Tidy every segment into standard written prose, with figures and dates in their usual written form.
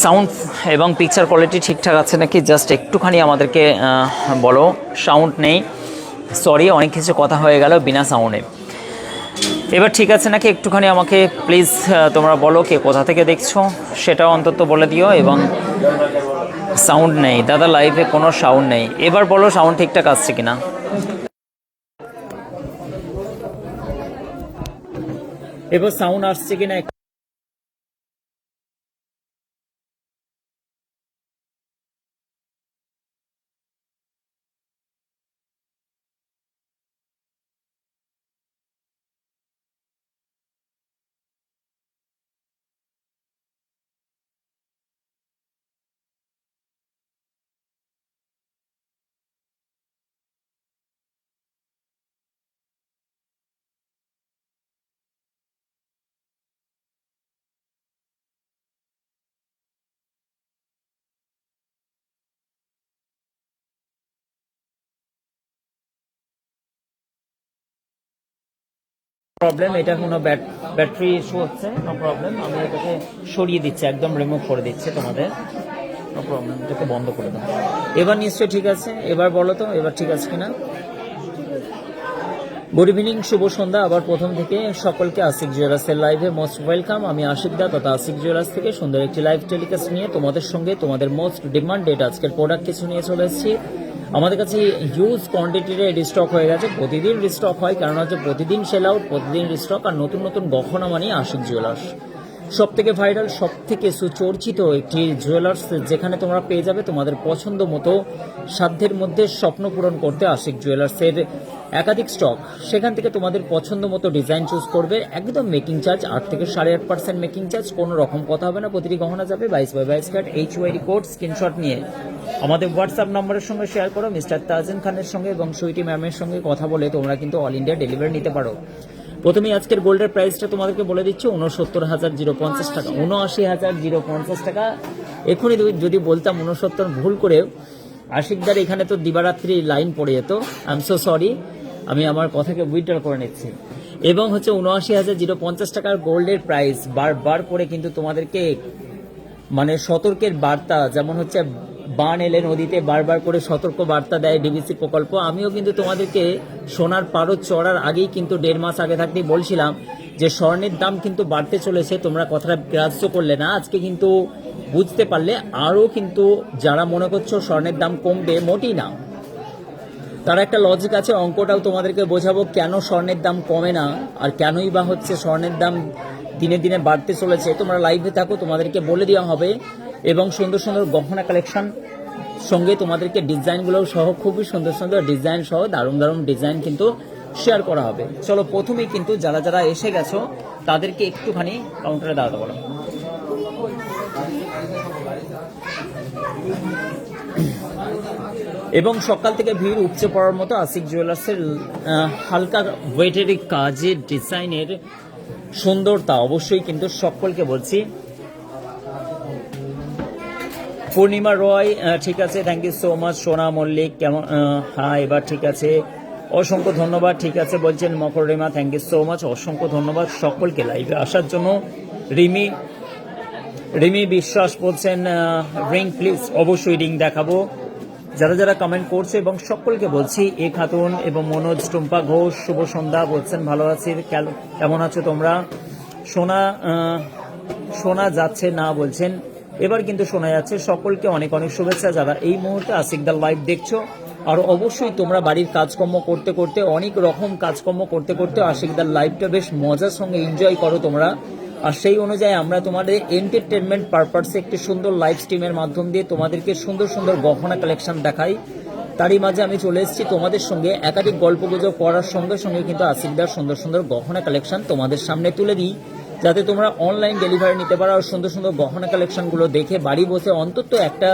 Sound এবং picture quality ঠিকঠাক আছে নাকি জাস্ট একটুখানি আমাদেরকে বলো। সাউন্ড নেই, সরি, অনেক কিছু কথা হয়ে গেল বিনা সাউন্ডে। এবার ঠিক আছে নাকি একটুখানি আমাকে প্লিজ তোমরা বলো, কে কোথা থেকে দেখছো সেটাও অন্তত বলে দিও। এবং সাউন্ড নেই দাদা, লাইভে কোনো সাউন্ড নেই। এবার বলো সাউন্ড ঠিকঠাক আসছে কিনা। এবার সাউন্ড আসছে কিনা। প্রবলেম, এটা কোনো ব্যাটারি ইস্যু হচ্ছে, নো প্রবলেম। আমি এটাকে সরিয়ে দিচ্ছি, একদম রিমুভ করে দিচ্ছি তোমাদের, নো প্রবলেম। এটাকে বন্ধ করে দাও। এবার নিশ্চয়ই ঠিক আছে। এবার বলো তো এবার ঠিক আছে কিনা। গুড ইভিনিং, শুভ সন্ধ্যা। আবার প্রথম থেকে সকলকে আশিক জুয়েলার্সের লাইভে মোস্ট ওয়েলকাম। আমি আশিক দা তথা আশিক জুয়েলার্স থেকে সুন্দর একটি লাইভ টেলিকাস্ট নিয়ে তোমাদের সঙ্গে তোমাদের মোস্ট ডিমান্ডেড আজকের প্রোডাক্ট কিছু নিয়ে চলে এসেছি। আমাদের কাছে হিউজ কোয়ান্টিটির রিস্টক হয়ে গেছে, প্রতিদিন রিস্টক হয়, কারণ হচ্ছে প্রতিদিন সেল আউট, প্রতিদিন রিস্টক, আর নতুন নতুন গহনা মানে আশিক জুয়েলার্স। সব থেকে ভাইরাল, সব থেকে সুচর্চিত একটি জুয়েলার্স, যেখানে তোমরা পেয়ে যাবে তোমাদের পছন্দ মতো সাধ্যের মধ্যে স্বপ্ন পূরণ করতে আশিক জুয়েলার্সের একাধিক স্টক। সেখান থেকে তোমাদের পছন্দ মতো ডিজাইন চুজ করবে। একদম মেকিং চার্জ 8 থেকে 8.5% মেকিং চার্জ, কোনো রকম কথা হবে না। প্রতিটি গহনা যাবে 22x22 carat HYD code. Screenshot নিয়ে আমাদের হোয়াটসঅ্যাপ নম্বরের সঙ্গে শেয়ার করো। মিস্টার তাজিন খানের সঙ্গে এবং সুইটি ম্যামের সঙ্গে কথা বলে তোমরা কিন্তু অল ইন্ডিয়া ডেলিভারি নিতে পারো। প্রথমেই আজকের গোল্ডের প্রাইসটা তোমাদেরকে বলে দিচ্ছি, 69,050 টাকা, 79,050 টাকা। এখনই যদি বলতাম 69 ভুল করে, আশিকদার এখানে তো দিবারাত্রি লাইন পড়ে যেত। আই এম সো সরি, আমি আমার কথাকে উইথড্র করে নিচ্ছি। এবং হচ্ছে 79,050 টাকার গোল্ডের প্রাইস বারবার করে কিন্তু তোমাদেরকে মানে সতর্কের বার্তা, যেমন হচ্ছে বান এলে নদীতে বারবার করে সতর্ক বার্তা দেয় ডিবিসি প্রকল্প। আমিও কিন্তু তোমাদেরকে সোনার পারদ চড়ার আগেই কিন্তু 1.5 মাস আগে থাকতেই বলছিলাম যে স্বর্ণের দাম কিন্তু বাড়তে চলেছে। তোমরা কথাটা গ্রাহ্য করলে না, আজকে কিন্তু বুঝতে পারলে। আরও কিন্তু যারা মনে করছো স্বর্ণের দাম কমবে, মোটেই না। তার একটা লজিক আছে, অঙ্কটাও তোমাদেরকে বোঝাবো কেন স্বর্ণের দাম কমে না আর কেনই বা হচ্ছে স্বর্ণের দাম দিনে দিনে বাড়তে চলেছে। তোমরা লাইভে থাকো, তোমাদেরকে বলে দেওয়া হবে। এবং সুন্দর সুন্দর গহনা কালেকশন সঙ্গে তোমাদেরকে ডিজাইনগুলো সহ, খুবই সুন্দর সুন্দর ডিজাইন সহ দারুণ দারুণ ডিজাইন কিন্তু শেয়ার করা হবে। চলো প্রথমেই কিন্তু যারা যারা এসে গেছো তাদেরকে একটুখানি কাউন্টারে দাঁড়াতে বলো। এবং সকাল থেকে ভিড় উপচে পড়ার মতো আশিক জুয়েলার্সের হালকা ওয়েটের কাজের ডিজাইনের সুন্দরতা অবশ্যই কিন্তু সকলকে বলছি। পূর্ণিমা রয়, ঠিক আছে, থ্যাংক ইউ সো মাচ। সোনা মল্লিক, কেমন? হ্যাঁ এবার ঠিক আছে, অসংখ্য ধন্যবাদ। ঠিক আছে বলছেন মকর রিমা, থ্যাংক ইউ সো মাচ, অসংখ্য ধন্যবাদ সকলকে লাইভে আসার জন্য। রিমি বিশ্বাস বলছেন রিং প্লিজ, অবশ্যই রিং দেখাবো। যারা যারা কমেন্ট করছে এবং সকলকে বলছি, এ খাতুন এবং মনোজ, টুম্পা ঘোষ, শুভ সন্ধ্যা বলছেন ভালো আছি, কেমন আছো তোমরা? শোনা যাচ্ছে না বলছেন, এবার কিন্তু শোনা যাচ্ছে। সকলকে অনেক অনেক শুভেচ্ছা যারা এই মুহূর্তে আশিকদার লাইভ দেখছো। আর অবশ্যই তোমরা বাড়ির কাজকর্ম করতে করতে, অনেক রকম কাজকর্ম করতে করতে আশিকদার লাইভটা বেশ মজার সঙ্গে এনজয় করো তোমরা। আর সেই অনুযায়ী আমরা তোমাদের এন্টারটেনমেন্ট পারপাসে একটি সুন্দর লাইভ স্ট্রিমের মাধ্যম দিয়ে তোমাদেরকে সুন্দর সুন্দর গহনা কালেকশন দেখাই। তারই মাঝে আমি চলে এসেছি তোমাদের সঙ্গে একাধিক গল্পগুজব করার সঙ্গে সঙ্গে কিন্তু আশিকদার সুন্দর সুন্দর গহনা কালেকশন তোমাদের সামনে তুলে দিই, যাতে তোমরা অনলাইন ডেলিভারি নিতে পারো। আর সুন্দর সুন্দর গহনা কালেকশনগুলো দেখে বাড়ি বসে অন্তত একটা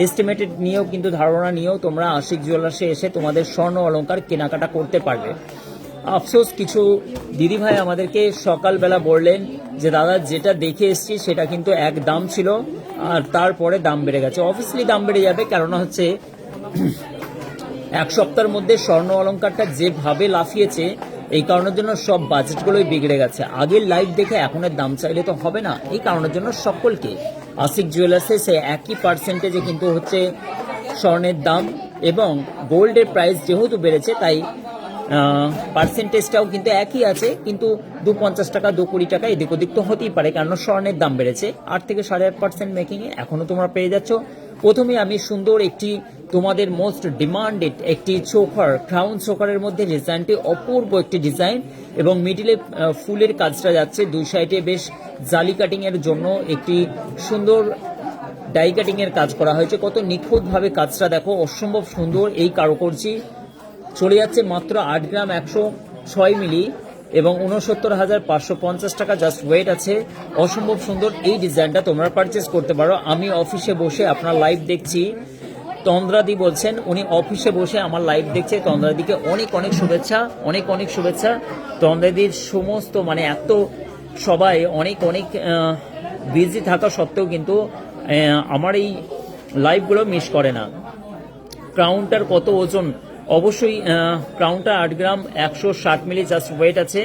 এস্টিমেটেড নিয়েও কিন্তু ধারণা নিয়েও তোমরা আশিক জুয়েলার্সে এসে তোমাদের স্বর্ণ অলংকার কেনাকাটা করতে পারবে। আফসোস, কিছু দিদিভাই আমাদেরকে সকালবেলা বললেন যে দাদা যেটা দেখে এসছি সেটা কিন্তু এক দাম ছিল আর তারপরে দাম বেড়ে গেছে। অবভিয়াসলি দাম বেড়ে যাবে, কারণ হচ্ছে এক সপ্তাহের মধ্যে স্বর্ণ অলংকারটা যেভাবে লাফিয়েছে, এই কারণের জন্য সব বাজেটগুলোই বিগড়ে গেছে। আগের লাইভ দেখে এখনের দাম চাইলে তো হবে না, এই কারণের জন্য সকলকে আশিক জুয়েলার্সে সে একই পার্সেন্টেজে কিন্তু হচ্ছে স্বর্ণের দাম, এবং গোল্ডের প্রাইস যেহেতু বেড়েছে তাই পার্সেন্টেজটাও কিন্তু একই আছে, কিন্তু 250 টাকা 220 টাকা এদিক ওদিক তো হতেই পারে, কারণ স্বর্ণের দাম বেড়েছে। 8 থেকে 8.5% মেকিংয়ে এখনও তোমরা পেয়ে যাচ্ছ। প্রথমে আমি সুন্দর একটি তোমাদের মোস্ট ডিমান্ডেড একটি চোকার, ক্রাউন চোকারের মধ্যে ডিজাইনটি অপূর্ব একটি ডিজাইন, এবং মিডিলে ফুলের কাজটা যাচ্ছে, দুই সাইডে বেশ জালি কাটিং এর জন্য একটি সুন্দর ডাই কাটিং এর কাজ করা হয়েছে। কত নিখুঁতভাবে কাজটা দেখো, অসম্ভব সুন্দর এই কারুকার্য। চলে যাচ্ছে মাত্র 8 গ্রাম 106 মিলি এবং 69,550 টাকা জাস্ট ওয়েট আছে। অসম্ভব সুন্দর এই ডিজাইনটা তোমরা পারচেস করতে পারো। আমি অফিসে বসে আপনার লাইভ দেখছি, তন্দ্রাদি বলছেন উনি অফিসে বসে আমার লাইভ দেখছে। তন্দ্রাদিকে অনেক অনেক শুভেচ্ছা, অনেক অনেক শুভেচ্ছা। তন্দ্রাদির সমস্ত মানে এত সবাই অনেক অনেক বিজি থাকা সত্ত্বেও কিন্তু আমার এই লাইভগুলো মিস করে না। ক্রাউনটার কত ওজন, অবশ্যই ক্রাউনটা 8 গ্রাম 160 মিলি জাস্ট ওয়েট আছে।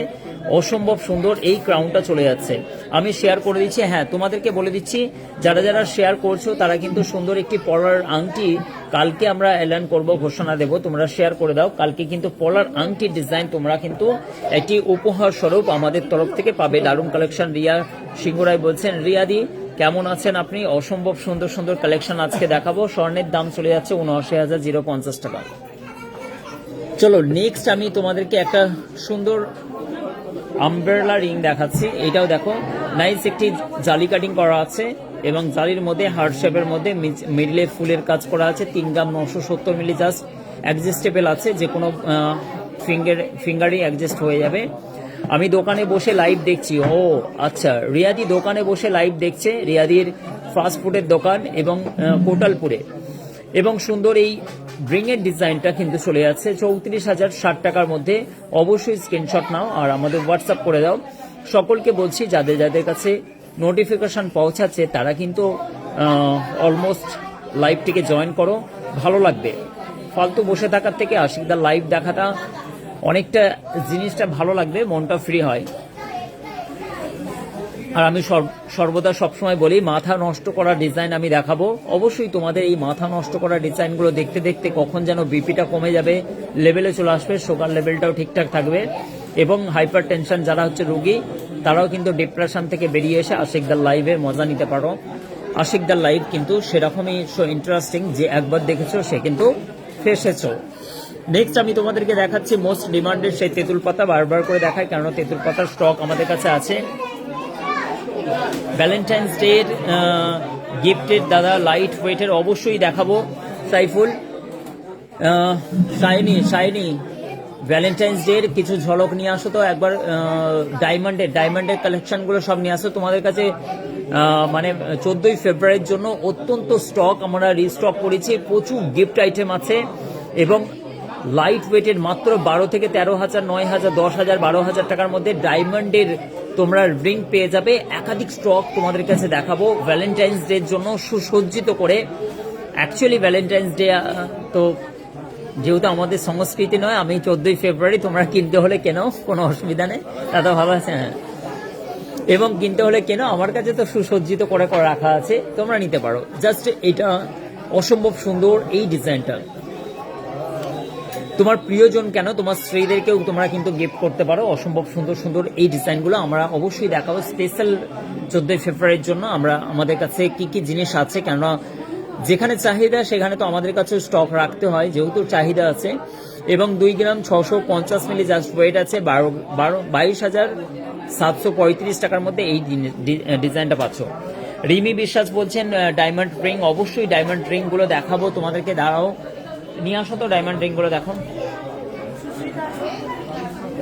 অসম্ভব সুন্দর এই ক্রাউনটা চলে যাচ্ছে। আমি শেয়ার করে দিচ্ছি, হ্যাঁ তোমাদেরকে বলে দিচ্ছি, যারা যারা শেয়ার করছো তারা কিন্তু সুন্দর একটি পলার আংটি কালকে আমরা এলান করব, ঘোষণা দেব, তোমরা শেয়ার করে দাও। কালকে কিন্তু পলার আংটির ডিজাইন তোমরা কিন্তু একটি উপহার স্বরূপ আমাদের তরফ থেকে পাবে। দারুণ কালেকশন। রিয়া সিংহরায় বলছেন, রিয়াদি কেমন আছেন আপনি? অসম্ভব সুন্দর সুন্দর কালেকশন আজকে দেখাবো। স্বর্ণের দাম চলে যাচ্ছে 79,050 টাকা। চলো নেক্সট আমি তোমাদেরকে একটা সুন্দর আমব্রেলা রিং দেখাচ্ছি। এটাও দেখো, নাইস একটি জালি কাটিং করা আছে এবং জালির মধ্যে হার্ট শেপের মধ্যে মিডলে ফুলের কাজ করা আছে। 3 গ্রাম 970 মিলি জাস্ট অ্যাডজাস্টেবল আছে, যে কোনো ফিঙ্গারই অ্যাডজাস্ট হয়ে যাবে। আমি দোকানে বসে লাইভ দেখছি। ও আচ্ছা, রিয়াদি দোকানে বসে লাইভ দেখছে, রিয়াদির ফাস্টফুডের দোকান এবং কোটালপুরে। এবং সুন্দর এই রিংয়ের ডিজাইনটা কিন্তু চলে যাচ্ছে 34,060 টাকার মধ্যে। অবশ্যই স্ক্রিনশট নাও আর আমাদের হোয়াটসঅ্যাপ করে দাও। সকলকে বলছি, যাদের যাদের কাছে নোটিফিকেশন পৌঁছাচ্ছে তারা কিন্তু অলমোস্ট লাইভটিকে জয়েন করো, ভালো লাগবে। ফালতু বসে থাকার থেকে আশিকদার লাইভ দেখাটা অনেকটা জিনিসটা ভালো লাগবে, মনটা ফ্রি হয়। আর আমি সর্বদা সবসময় বলি, মাথা নষ্ট করা ডিজাইন আমি দেখাবো। অবশ্যই তোমাদের এই মাথা নষ্ট করা ডিজাইনগুলো দেখতে দেখতে কখন যেন বিপিটা কমে যাবে, লেভেলে চলে আসবে, সুগার লেভেলটাও ঠিকঠাক থাকবে। এবং হাইপার টেনশন যারা হচ্ছে রোগী, তারাও কিন্তু ডিপ্রেশন থেকে বেরিয়ে এসে আশিকদার লাইভে মজা নিতে পারো। আশিকদার লাইভ কিন্তু সেরকমই ইন্টারেস্টিং, যে একবার দেখেছো সে কিন্তু ফেসেছো। নেক্সট আমি তোমাদেরকে দেখাচ্ছি মোস্ট ডিমান্ডেড সেই তেঁতুল পাতা। বারবার করে দেখাই কারণ তেঁতুল পাতার স্টক আমাদের কাছে আছে। ভ্যালেন্টাইন্স ডে গিফটের দাদা লাইট ওয়েটের অবশ্যই দেখাবো। সাইফুল, শাইনি ভ্যালেন্টাইন্স ডে এর কিছু ঝলক নিয়ে আসো তো একবার। ডায়মন্ডের কালেকশনগুলো সব নিয়ে আসো তোমাদের কাছে। মানে 14ই ফেব্রুয়ারির জন্য অত্যন্ত স্টক আমরা রিস্টক করেছি, প্রচুর গিফট আইটেম আছে এবং লাইট ওয়েটের মাত্র 12 থেকে 13,000, 9,000, 10,000, 12,000 টাকার মধ্যে ডায়মন্ডের তোমরা রিং পেয়ে যাবে। একাধিক স্টক তোমাদের কাছে দেখাবো ভ্যালেন্টাইন্স ডে এর জন্য সুসজ্জিত করে। অ্যাকচুয়ালি ভ্যালেন্টাইন্স ডে তো যেহেতু আমাদের সংস্কৃতি নয়, আমি 14ই ফেব্রুয়ারি, তোমরা কিনতে হলে কেন, কোনো অসুবিধা নেই, দাদা ভালো আছে। হ্যাঁ, এবং কিনতে হলে কেন, আমার কাছে তো সুসজ্জিত করে রাখা আছে, তোমরা নিতে পারো। জাস্ট এটা অসম্ভব সুন্দর এই ডিজাইনটা। তোমার প্রিয়জন কেন, তোমার স্ত্রীদেরকেও তোমরা কিন্তু গিফট করতে পারো। অসম্ভব সুন্দর সুন্দর এই ডিজাইনগুলো আমরা অবশ্যই দেখাবো স্পেশাল 14ই ফেব্রুয়ারির জন্য। আমাদের কাছে কি কি জিনিস আছে, কেননা যেখানে চাহিদা সেখানে তো আমাদের কাছে স্টক রাখতে হয়, যেহেতু চাহিদা আছে। এবং 2 গ্রাম 650 মিলি জাস্ট ওয়েট আছে। 22,735 টাকার মধ্যে এই ডিজাইনটা পাচ্ছ। রিমি বিশ্বাস বলছেন ডায়মন্ড রিং, অবশ্যই ডায়মন্ড রিংগুলো দেখাবো তোমাদেরকে। দাঁড়াও, নিয়ে আসো তো ডায়মন্ড রিংগুলো, দেখো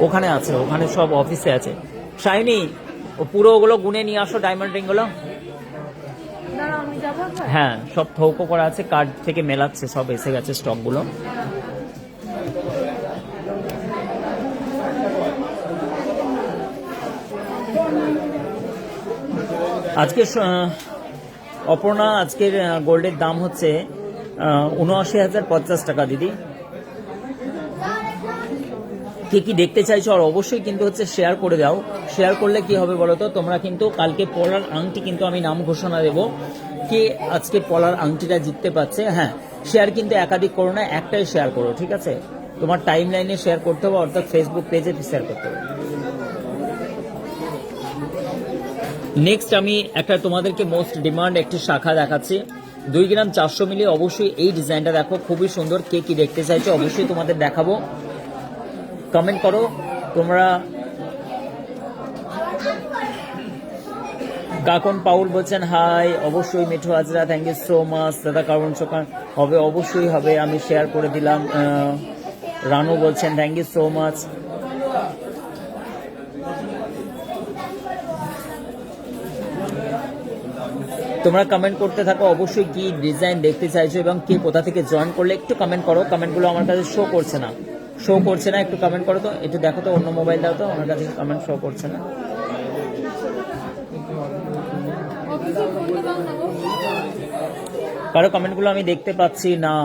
ওখানে আছে, ওখানে সব অফিসে আছে। শাইনি, পুরো ওগুলো গুনে নিয়ে আসো ডায়মন্ড রিংগুলো। হ্যাঁ, সব থৌকো করা আছে, কার্ড থেকে মেলাচ্ছে, সব এসে গেছে স্টকগুলো। আজকে অপর্ণা, আজকের গোল্ডের দাম হচ্ছে 79,050 টাকা দিদি। কে কি দেখতে চাইছো আর অবশ্যই কিন্তু হচ্ছে শেয়ার করে দাও। শেয়ার করলে কি হবে বলো তো, তোমরা কিন্তু কালকে পলার আংটি কিন্তু আমি নাম ঘোষণা দেবো কে আজকে পলার আংটিটা জিততে পারছে। হ্যাঁ, শেয়ার কিন্তু একাধিক করো না, একটাই শেয়ার করো, ঠিক আছে? তোমার টাইম লাইনে শেয়ার করতে হবে, অর্থাৎ ফেসবুক পেজে শেয়ার করতে হবে। নেক্সট আমি একটা তোমাদেরকে মোস্ট ডিমান্ড একটি শাখা দেখাচ্ছি, 2 গ্রাম 400 মিলি। অবশ্যই এই ডিজাইনটা দেখো, খুবই সুন্দর। কে কি দেখতে চাইছো অবশ্যই তোমাদের দেখাবো, কমেন্ট করো তোমরা। কাকন পাউল বলছেন হাই, অবশ্যই। Mithu Hazra thank you so much দাদা। কারণ সকাল হবে, অবশ্যই হবে, আমি শেয়ার করে দিলাম। রানু বলছেন থ্যাংক ইউ সো মাচ। তোমরা কমেন্ট করতে থাকো অবশ্যই কি ডিজাইন দেখতে চাইছো এবং কে কোথা থেকে জয়েন করলে একটু কমেন্ট করো। কমেন্টগুলো আমার কাছে শো করছে না, একটু কমেন্ট করো তো, একটু দেখো তো, অন্য মোবাইল দাও তো, আমার কাছে কমেন্ট শো করছে না। কারো কমেন্টগুলো আমি দেখতে পাচ্ছি না।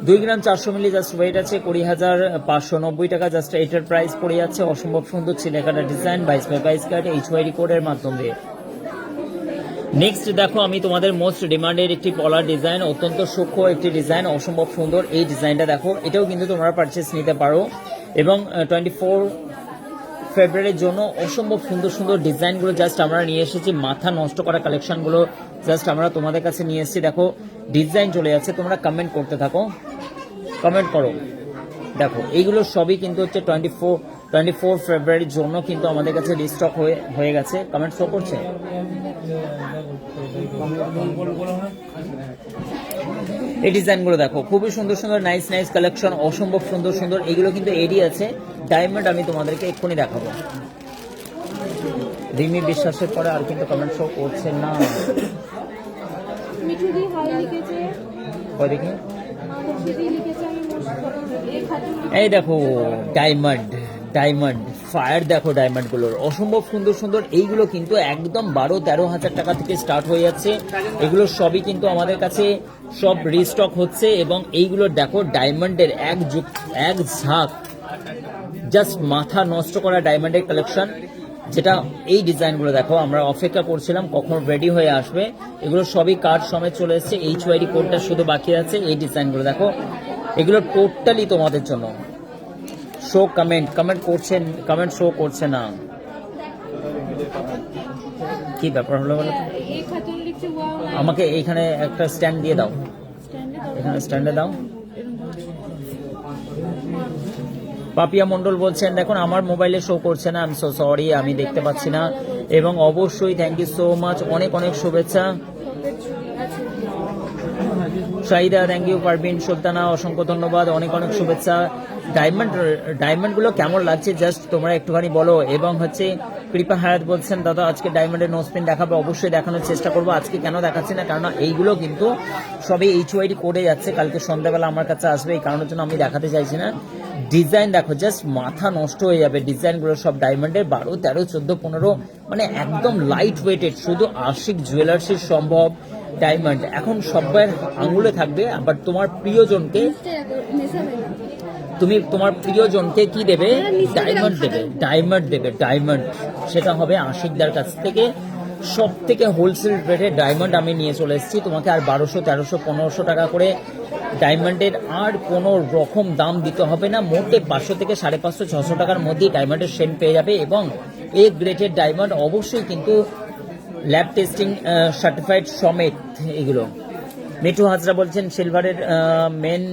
2 গ্রাম 400 মিলি জাস্ট ওয়েট আছে 20,590 টাকা। জাস্ট এটার প্রাইস পড়ে যাচ্ছে। অসম্ভব সুন্দর ছিলেকাটা ডিজাইন, 22x22 কাট, HYD কোডের মাধ্যমে। নেক্সট দেখো, আমি তোমাদের মোস্ট ডিমান্ডের একটি পলার ডিজাইন, অত্যন্ত সূক্ষ্ম একটি ডিজাইন, অসম্ভব সুন্দর। এই ডিজাইনটা দেখো, এটাও কিন্তু তোমরা পারচেস নিতে পারো। এবং 24 ফেব্রুয়ারির জন্য অসম্ভব সুন্দর সুন্দর ডিজাইনগুলো জাস্ট আমরা নিয়ে এসেছি। মাথা নষ্ট করা কালেকশনগুলো জাস্ট আমরা তোমাদের কাছে নিয়ে এসেছি। দেখো ডিজাইন চলে যাচ্ছে, তোমরা কমেন্ট করতে থাকো, কমেন্ট করো। দেখো এইগুলো সবই কিন্তু হচ্ছে 24 ফেব্রুয়ারির জন্য কিন্তু আমাদের কাছে রিস্টক হয়ে গেছে। কমেন্ট শো করছে। এই ডিজাইনগুলো দেখো, খুবই সুন্দর সুন্দর, নাইস কালেকশন, অসম্ভব সুন্দর সুন্দর। এগুলো কিন্তু এডি আছে, ডায়মন্ড আমি তোমাদেরকে এক্ষুনি দেখাবো। রিমি বিশ্বাসের পরে আর কিন্তু কমেন্ট শো করছে না। দেখি, এই দেখো ডায়মন্ড ফায়ার, দেখো ডায়মন্ড গুলোর অসম্ভব সুন্দর সুন্দর। এইগুলো কিন্তু একদম 12-13 হাজার টাকা থেকে স্টার্ট হয়ে যাচ্ছে। এগুলো সবই কিন্তু আমাদের কাছে সব রিস্টক হচ্ছে। এবং এইগুলোর দেখো ডায়মন্ডের এক ঝাঁক, জাস্ট মাথা নষ্ট করা ডায়মন্ডের কালেকশন। যেটা এই ডিজাইনগুলো দেখো, আমরা অপেক্ষা করছিলাম কখন রেডি হয়ে আসবে। এগুলো সবই কার্ড সমেত চলে এসছে, HYD কোডটা শুধু বাকি আছে। এই ডিজাইনগুলো দেখো, এগুলো টোটালি তোমাদের জন্য। শো কমেন্ট করছেন, কমেন্ট শো করছে না, কি ব্যাপার হলো বলো? আমাকে এইখানে একটা স্ট্যান্ড দিয়ে দাও, এখানে স্ট্যান্ডে দাও। পাপিয়া মন্ডল বলছেন দেখুন আমার মোবাইলে শো করছে না, আই এম সো সরি, আমি দেখতে পাচ্ছি না। এবং অবশ্যই থ্যাংক ইউ সো মাচ, অনেক শুভেচ্ছা। শাহিদা থ্যাংক ইউ, পারভিন সুলতানা অসংখ্য ধন্যবাদ, অনেক শুভেচ্ছা। ডায়মন্ডগুলো কেমন লাগছে জাস্ট তোমরা একটুখানি বলো। এবং হচ্ছে কৃপা হায়াত বলছেন দাদা আজকে ডায়মন্ডের নো স্পিন দেখাবে, অবশ্যই দেখানোর চেষ্টা করবো। আজকে কেন দেখাচ্ছি না, কারণ এইগুলো কিন্তু সবই HYD কোডে যাচ্ছে, কালকে সন্ধ্যাবেলা আমার কাছে আসবে, এই কারণের জন্য আমি দেখাতে চাইছি না। ডিজাইন দেখো, জাস্ট মাথা নষ্ট হয়ে যাবে। ডিজাইনগুলো সব ডায়মন্ডের 12, 13, 14, 15, মানে একদম লাইট ওয়েটেড। শুধু আশিক জুয়েলার্সের সম্ভব ডায়মন্ড এখন সবার আঙুলে থাকবে। আবার তোমার প্রিয়জনকে, তুমি তোমার প্রিয়জনকে কি দেবে? ডায়মন্ড দেবে। সেটা হবে আশিকদার কাছ থেকে সব থেকে হোলসেল রেটে ডায়মন্ড আমি নিয়ে চলে এসেছি তোমাকে। আর 1200, 1300, 1500 টাকা করে ডায়মন্ডের আর কোনো রকম দাম দিতে হবে না। মোটে 500 থেকে 550, 600 টাকার মধ্যেই ডায়মন্ডের সেন্ট পেয়ে যাবে। এবং এই গ্রেটের ডায়মন্ড অবশ্যই কিন্তু ল্যাব টেস্টিং সার্টিফাইড সমেত এগুলো। মিঠু হাজরা বলছেন সিলভারের মেন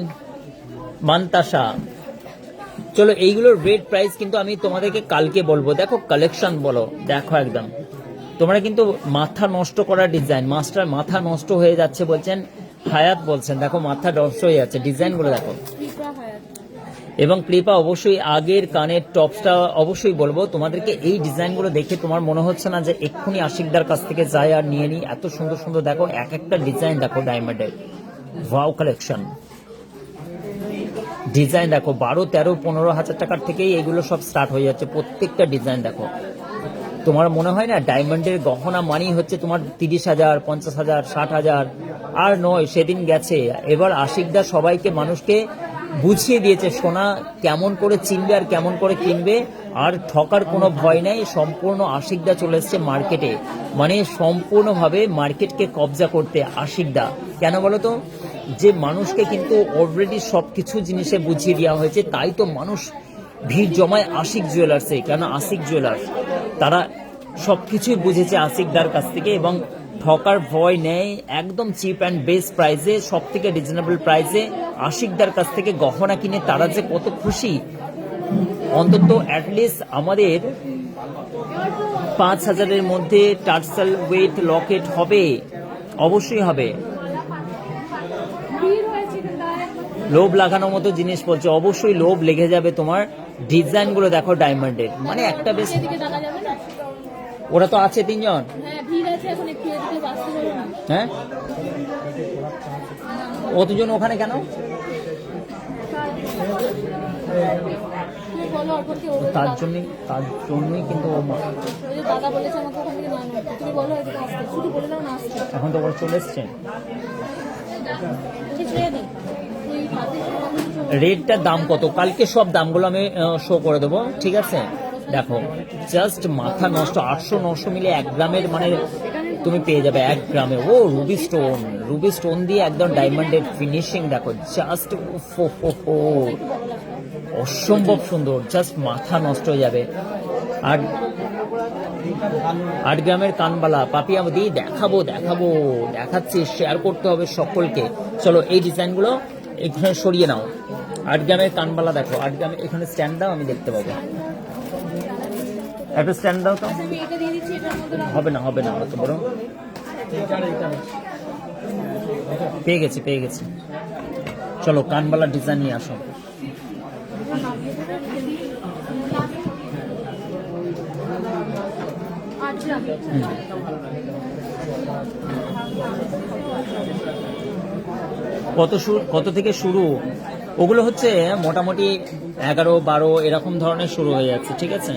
মান্তাসা। চলো এইগুলোর রেট প্রাইস কিন্তু আমি তোমাদেরকে কালকে বলবো। দেখো কালেকশন বলো, দেখো একদম তোমরা কিন্তু মাথা নষ্ট করা ডিজাইন, মাথা নষ্ট হয়ে যাচ্ছে বলছেন হায়াত বলছেন। দেখো মাথা নষ্ট হয়ে যাচ্ছে, ডিজাইনগুলো দেখো। এবং কৃপা অবশ্যই আগের কানের টপসটা অবশ্যই বলবো তোমাদেরকে। এই ডিজাইনগুলো দেখে তোমার মনে হচ্ছে না যে এক্ষুনি আশিকদার কাছ থেকে যাই আর নিয়ে নিই? এত সুন্দর সুন্দর দেখো, এক একটা ডিজাইন দেখো ডায়মন্ডের, ওয়াও কালেকশন। ডিজাইন দেখো 12, 13, 15 হাজার টাকার থেকেই এগুলো সব স্টার্ট হয়ে যাচ্ছে। প্রত্যেকটা ডিজাইন দেখো, তোমার মনে হয় না ডায়মন্ডের গহনা মানি হচ্ছে তোমার 30,000, 50,000, 60,000? আর নয়, সেদিন গেছে। এবার আশিকদা সবাইকে মানুষকে বুঝিয়ে দিয়েছে সোনা কেমন করে চিনবে আর কেমন করে কিনবে, আর ঠকার কোনো ভয় নেই। সম্পূর্ণ আশিকদা চলে এসছে মার্কেটে, মানে সম্পূর্ণভাবে মার্কেটকে কবজা করতে আশিকদা। কেন বলো তো, যে মানুষকে কিন্তু অলরেডি সব কিছু জিনিসে বুঝিয়ে দেওয়া হয়েছে, তাই তো মানুষ ভিড় জমায় আশিক জুয়েলার্সে। কেন আশিক জুয়েলার্স তারা সব কিছুই বুঝেছে আশিকদার কাছ থেকে, এবং ঠকার ভয় নেই। একদম চিপ অ্যান্ড বেস্ট প্রাইসে, সব থেকে রিজনেবল প্রাইসে আশিকদার কাছ থেকে গহনা কিনে তারা যে কত খুশি। অন্তত অ্যাটলিস্ট আমাদের 5,000-এর মধ্যে টার্সেল ওয়েট লকেট হবে, অবশ্যই হবে। লোভ লাগানোর মতো জিনিস বলছে, অবশ্যই লোভ লেগে যাবে তোমার। ডিজাইনগুলো দেখো ডায়মন্ডের, মানে একটা বেশ। ওরা তো আছে 3 জন। হ্যাঁ, অতজন ওখানে কেন? তার জন্যই কিন্তু এখন তো ওরা চলে এসছে। রেটটার দাম কত কালকে সব দামগুলো আমি শো করে দেবো, ঠিক আছে? দেখো জাস্ট মাথা নষ্ট, 800-900 মিলে 1 গ্রামের মানে তুমি পেয়ে যাবে 1 গ্রামে। ও রুবি স্টোন দিয়ে একদম ডায়মন্ডের ফিনিশিং দেখো, জাস্ট অসম্ভব সুন্দর, জাস্ট মাথা নষ্ট হয়ে যাবে। আর 8 গ্রামের কানবালা পাপিয়া দিয়ে দেখাচ্ছি, শেয়ার করতে হবে সকলকে। চলো এই ডিজাইনগুলো এখানে সরিয়ে নাও। 8 গ্রামের কানবালা দেখো, 8 গ্রামের এখানে স্ট্যান্ড দাও, আমি দেখতে পাবো। একটা স্ট্যান্ড দাও তো। হবে না অত বড়। পেয়ে গেছি। চলো কানবালা ডিজাইন নিয়ে আসো। কত থেকে শুরু? ওগুলো হচ্ছে মোটামুটি 11-12 এরকম ধরনের শুরু হয়ে যাচ্ছে, ঠিক আছে?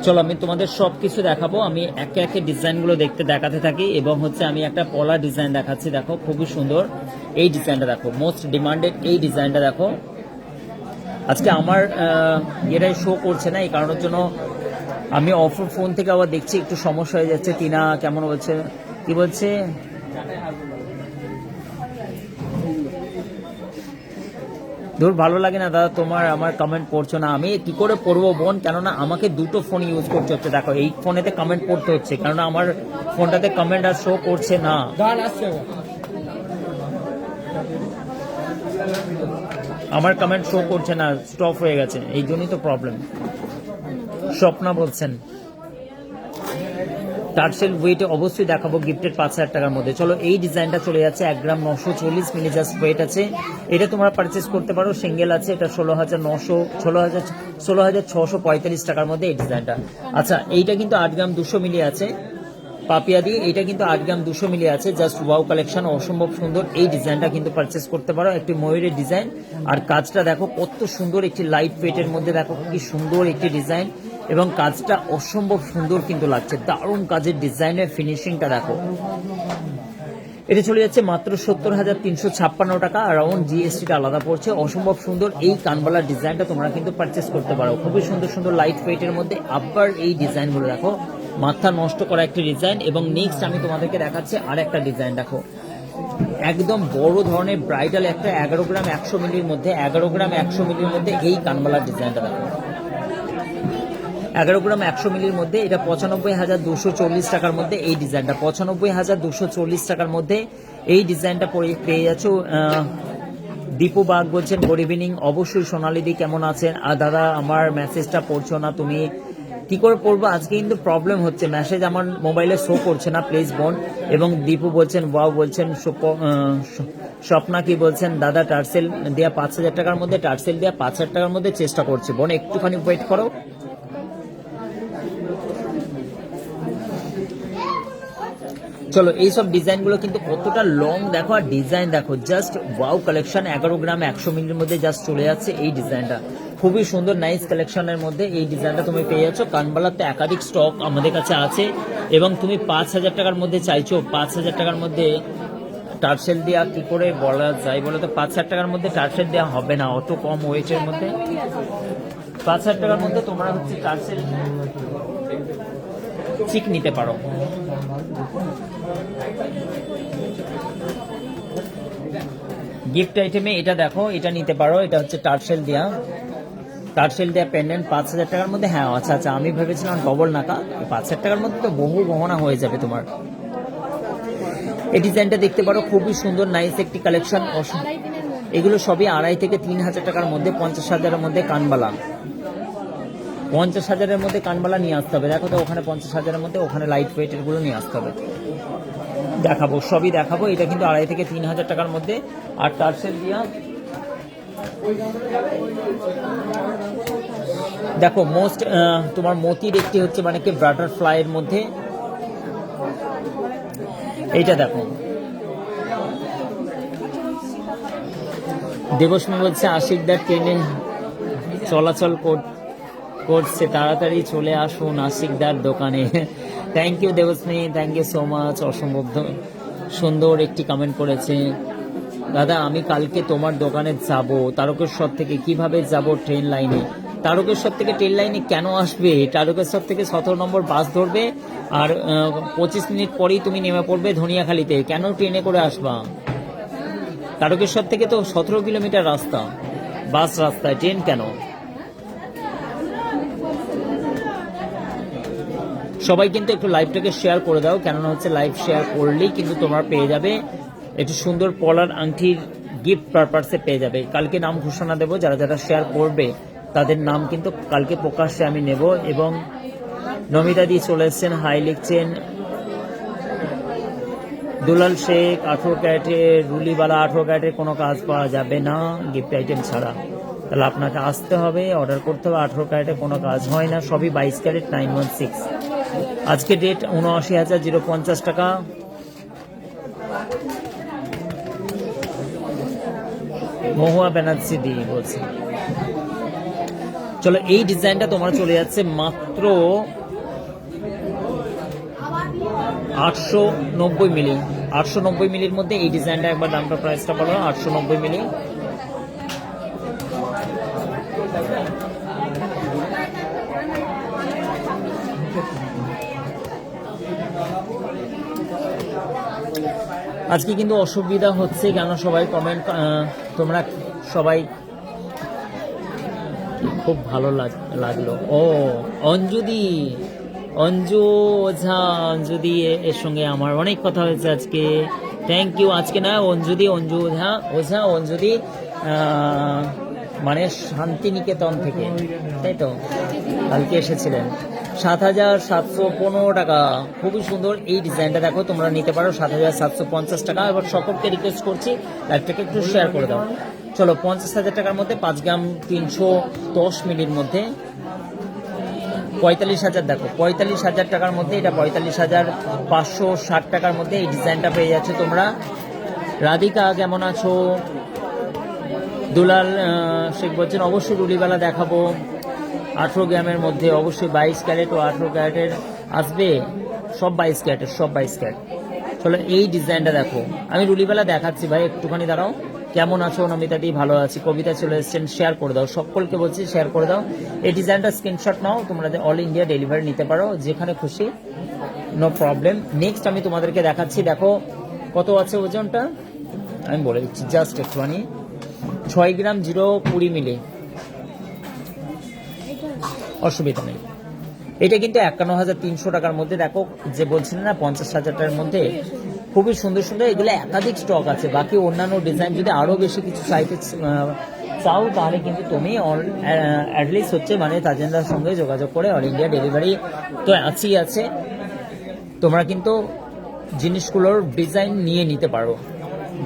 চলো আমি তোমাদের সব কিছু দেখাবো, আমি একে একে ডিজাইনগুলো দেখাতে থাকি। এবং হচ্ছে আমি একটা পলা ডিজাইন দেখাচ্ছি, দেখো খুবই সুন্দর এই ডিজাইনটা, দেখো মোস্ট ডিমান্ডেড এই ডিজাইনটা দেখো। আজকে আমার এটাই শো করছে না, এই কারণের জন্য আমি অফার ফোন থেকে আবার দেখছি একটু সমস্যা হয়ে যাচ্ছে। টিনা কেমন বলছে, কি বলছে? ধর ভালো লাগে না দাদা তোমার আমার কমেন্ট পড়ছো না। আমি কি করে পড়বো বোন, কেননা আমাকে দুটো ফোন ইউজ করতে হচ্ছে। দেখো এই ফোনেতে কমেন্ট পড়তে হচ্ছে, কেননা আমার ফোনটাতে কমেন্ট আর শো করছে না। আমার কমেন্ট শো করছে না, স্টপ হয়ে গেছে, এই জন্যই তো প্রবলেম। স্বপ্না বলছেন টার্সেল ওয়েট অবশ্যই দেখাবো, গিফটেড 5,000 টাকার মধ্যে। চলো এই ডিজাইনটা চলে যাচ্ছে 1 গ্রাম 940 মিলি জাস্ট ওয়েট আছে। এটা তোমরা পারচেস করতে পারো, সিঙ্গেল আছে এটা 16,645 টাকার মধ্যে এই ডিজাইনটা। আচ্ছা এইটা কিন্তু 8 গ্রাম 200 মিলি আছে পাপিয়া দিয়ে, এটা কিন্তু 8 গ্রাম 200 মিলি আছে। জাস্ট ওয়াও কালেকশন, অসম্ভব সুন্দর এই ডিজাইনটা কিন্তু পারচেস করতে পারো। একটি ময়ূরের ডিজাইন, আর কাজটা দেখো কত সুন্দর, একটি লাইট ওয়েটের মধ্যে দেখো কি সুন্দর একটি ডিজাইন, এবং কাজটা অসম্ভব সুন্দর কিন্তু লাগছে, দারুণ কাজের ডিজাইনের ফিনিশিংটা দেখো। এটা চলে যাচ্ছে মাত্র 70,356 টাকা, অ্যারাউন্ড জিএসটিটা আলাদা পড়ছে। অসম্ভব সুন্দর এই কানবালার ডিজাইনটা তোমরা কিন্তু পারচেস করতে পারো, খুবই সুন্দর লাইট ওয়েটের মধ্যে। আবার এই ডিজাইনগুলো দেখো, মাথা নষ্ট করা একটি ডিজাইন। এবং নেক্সট আমি তোমাদেরকে দেখাচ্ছি আর একটা ডিজাইন দেখো, একদম বড় ধরনের ব্রাইডাল একটা 11 গ্রাম 100 মিলির মধ্যে, 11 গ্রাম 100 মিলির মধ্যে এই কানবালার ডিজাইনটা দেখো। 11 গ্রাম 100 মিলির মধ্যে এটা 95,240 টাকার মধ্যে এই ডিজাইনটা, 95,240 টাকার মধ্যে এই ডিজাইনটা পেয়ে যাচ্ছ। দীপু বাগ বলছেন গুড ইভিনিং। অবশ্যই সোনালি দি কেমন আছেন? আর দাদা আমার মেসেজটা পড়ছো না, তুমি কি করে পড়বো? আজকে কিন্তু প্রবলেম হচ্ছে, মেসেজ আমার মোবাইলে শো করছে না প্লিজ বোন। এবং দীপু বলছেন ওয়াও বলছেন। স্বপ্না কি বলছেন? দাদা টার্সেল দেওয়া 5,000 টাকার মধ্যে, টার্সেল দেওয়া 5,000 টাকার মধ্যে চেষ্টা করছি বোন, একটুখানি ওয়েট করো। চলো এইসব ডিজাইনগুলো কিন্তু কতটা লং দেখো, আর ডিজাইন দেখো, জাস্ট ওয়াও কালেকশন। 11 গ্রাম 100 মিলির মধ্যে জাস্ট চলে যাচ্ছে এই ডিজাইনটা, খুবই সুন্দর নাইস কালেকশনের মধ্যে এই ডিজাইনটা তুমি পেয়ে যাচ্ছ। কানবালাতে একাধিক স্টক আমাদের কাছে আছে, এবং তুমি 5,000 টাকার মধ্যে চাইছো, 5,000 টাকার মধ্যে টার্সেল দেওয়া কি করে বলা যায় বলো তো? 5,000 টাকার মধ্যে টার্সেল দেওয়া হবে না, অত কম ওয়েটের মধ্যে। 5,000 টাকার মধ্যে তোমরা হচ্ছে টার্সেল চিক নিতে পারো। গিফট আইটেমে এটা দেখো, এটা নিতে পারো। এটা হচ্ছে টার্সেল দেওয়া পেন্ডেন্ট 5,000 টাকার মধ্যে। হ্যাঁ আচ্ছা আচ্ছা, আমি ভেবেছিলাম ডবল নাকা। 5,000 টাকার মধ্যে তো বহু গহনা হয়ে যাবে তোমার। এই ডিজাইনটা দেখতে পারো, খুবই সুন্দর নাইস একটি কালেকশন। এগুলো সবই 2,500 থেকে 3,000 টাকার মধ্যে। 50,000-এর মধ্যে কানবালা, 50,000-এর মধ্যে কানবালা নিয়ে আসতে হবে। দেখো তো ওখানে 50,000-এর মধ্যে, ওখানে লাইট ওয়েটের গুলো নিয়ে আসতে হবে। দেখাবো, সবই দেখাবো। এটা কিন্তু 2,500 থেকে 3,000 টাকার মধ্যে। আর টার্সেল দিয়া দেখো মোস্ট তোমার মতির একটি হচ্ছে মানে কি বাটারফ্লাই এর মধ্যে। এইটা দেখো, দেবস্মী বলছে আশিকদার ট্রেনে চলাচল করছে, তাড়াতাড়ি চলে আসুন আশিকদার দোকানে। Thank you Debasmi, thank you so much. অসম্ভব সুন্দর একটি কমেন্ট করেছে। দাদা আমি কালকে তোমার দোকানে যাব, তারকেশ্বর থেকে। কিভাবে যাব? ট্রেন লাইনে। তারকেশ্বর থেকে ট্রেন লাইনে কেন আসবে? তারকেশ্বর থেকে 17 নম্বর বাস ধরবে, আর 25 মিনিট পরেই তুমি নেমে পড়বে ধনিয়াখালীতে। কেন ট্রেনে করে আসবা? তারকেশ্বর থেকে তো 17 কিলোমিটার রাস্তা, বাস রাস্তায়, ট্রেন কেন? সবাই কিন্তু একটু লাইভটাকে শেয়ার করে দাও, কেননা হচ্ছে লাইভ শেয়ার করলেই কিন্তু তোমরা পেয়ে যাবে একটু সুন্দর পলার আংটির গিফট পারপাসে পেয়ে যাবে। কালকে নাম ঘোষণা দেবো, যারা যারা শেয়ার করবে তাদের নাম কিন্তু কালকে প্রকাশ্যে আমি নেব। এবং নমিতা দি চলে এসছেন, হাই লিখছেন। দুলাল শেখ 18 ক্যারেটের রুলিওয়ালা, 18 ক্যারেটের কোনো কাজ পাওয়া যাবে না গিফট আইটেম ছাড়া। তাহলে আপনাকে আসতে হবে, অর্ডার করতে হবে। 18 ক্যারেটের কোনো কাজ হয় না, সবই 22 ক্যারেট 916। আজকে ডেট 79,050 টাকা। মহুয়া ব্যানার্জি দি বলছে। চলো, এই ডিজাইনটা তোমার চলে যাচ্ছে মাত্র 890 মিলি। 890 মিলির মধ্যে এই ডিজাইনটা, একবার দামটা প্রাইসটা বলো। 890 মিলি। আজকে কিন্তু অসুবিধা হচ্ছে কেন সবাই কমেন্ট, তোমরা সবাই খুব ভালো লাগলো। ও অঞ্জুদি, অঞ্জু ওঝা, অঞ্জুদি এর সঙ্গে আমার অনেক কথা হয়েছে আজকে। Thank you. আজকে না অঞ্জুদি, অঞ্জু ওঝা অঞ্জুদি মানে শান্তিনিকেতন থেকে, তাই তো? কালকে এসেছিলেন। 7,715 টাকা, খুবই সুন্দর এই ডিজাইনটা। দেখো তোমরা নিতে পারো 7,750 টাকা। এবার সকলকে রিকোয়েস্ট করছি লাইভটাকে একটু শেয়ার করে দাও। চলো, 50,000 টাকার মধ্যে 5 গ্রাম 310 মিলির মধ্যে 45,000। দেখো 45,000 টাকার মধ্যে এটা 45,560 টাকার মধ্যে এই ডিজাইনটা পেয়ে যাচ্ছে তোমরা। রাধিকা কেমন আছো? দুলাল শেখ বলছেন অবশ্যই রুলিওয়ালা দেখাবো। 18 গ্রামের মধ্যে অবশ্যই 22 ক্যারেট ও 18 ক্যারেটের আসবে। সব 22 ক্যারেটের, সব 22 ক্যারেট। চলো, এই ডিজাইনটা দেখো, আমি রুলিওয়ালা দেখাচ্ছি ভাই, একটুখানি দাঁড়াও। কেমন আছো নমিতা দি? ভালো আছি। কবিতা চলে এসেছেন, শেয়ার করে দাও। সকলকে বলছি শেয়ার করে দাও। এই ডিজাইনটা স্ক্রিনশট নাও, তোমরা অল ইন্ডিয়া ডেলিভারি নিতে পারো, যেখানে খুশি, নো প্রবলেম। নেক্সট আমি তোমাদেরকে দেখাচ্ছি। দেখো কত আছে ওজনটা, আমি বলে দিচ্ছি জাস্ট একটুখানি। 6 গ্রাম 020 মিলি, অসুবিধা নেই। এটা কিন্তু 51,300 টাকার মধ্যে। দেখো যে বলছিলেন না 50,000 টাকার মধ্যে, খুবই সুন্দর সুন্দর। এগুলো একাধিক স্টক আছে। বাকি অন্যান্য ডিজাইন যদি আরো বেশি কিছু চাইতে চাও, তাহলে কিন্তু তুমি অ্যাটলিস্ট হচ্ছে মানে তাজেন্দ্রার সঙ্গে যোগাযোগ করে অল ইন্ডিয়া ডেলিভারি তো আছে। তোমরা কিন্তু জিনিসগুলোর ডিজাইন নিয়ে নিতে পারো।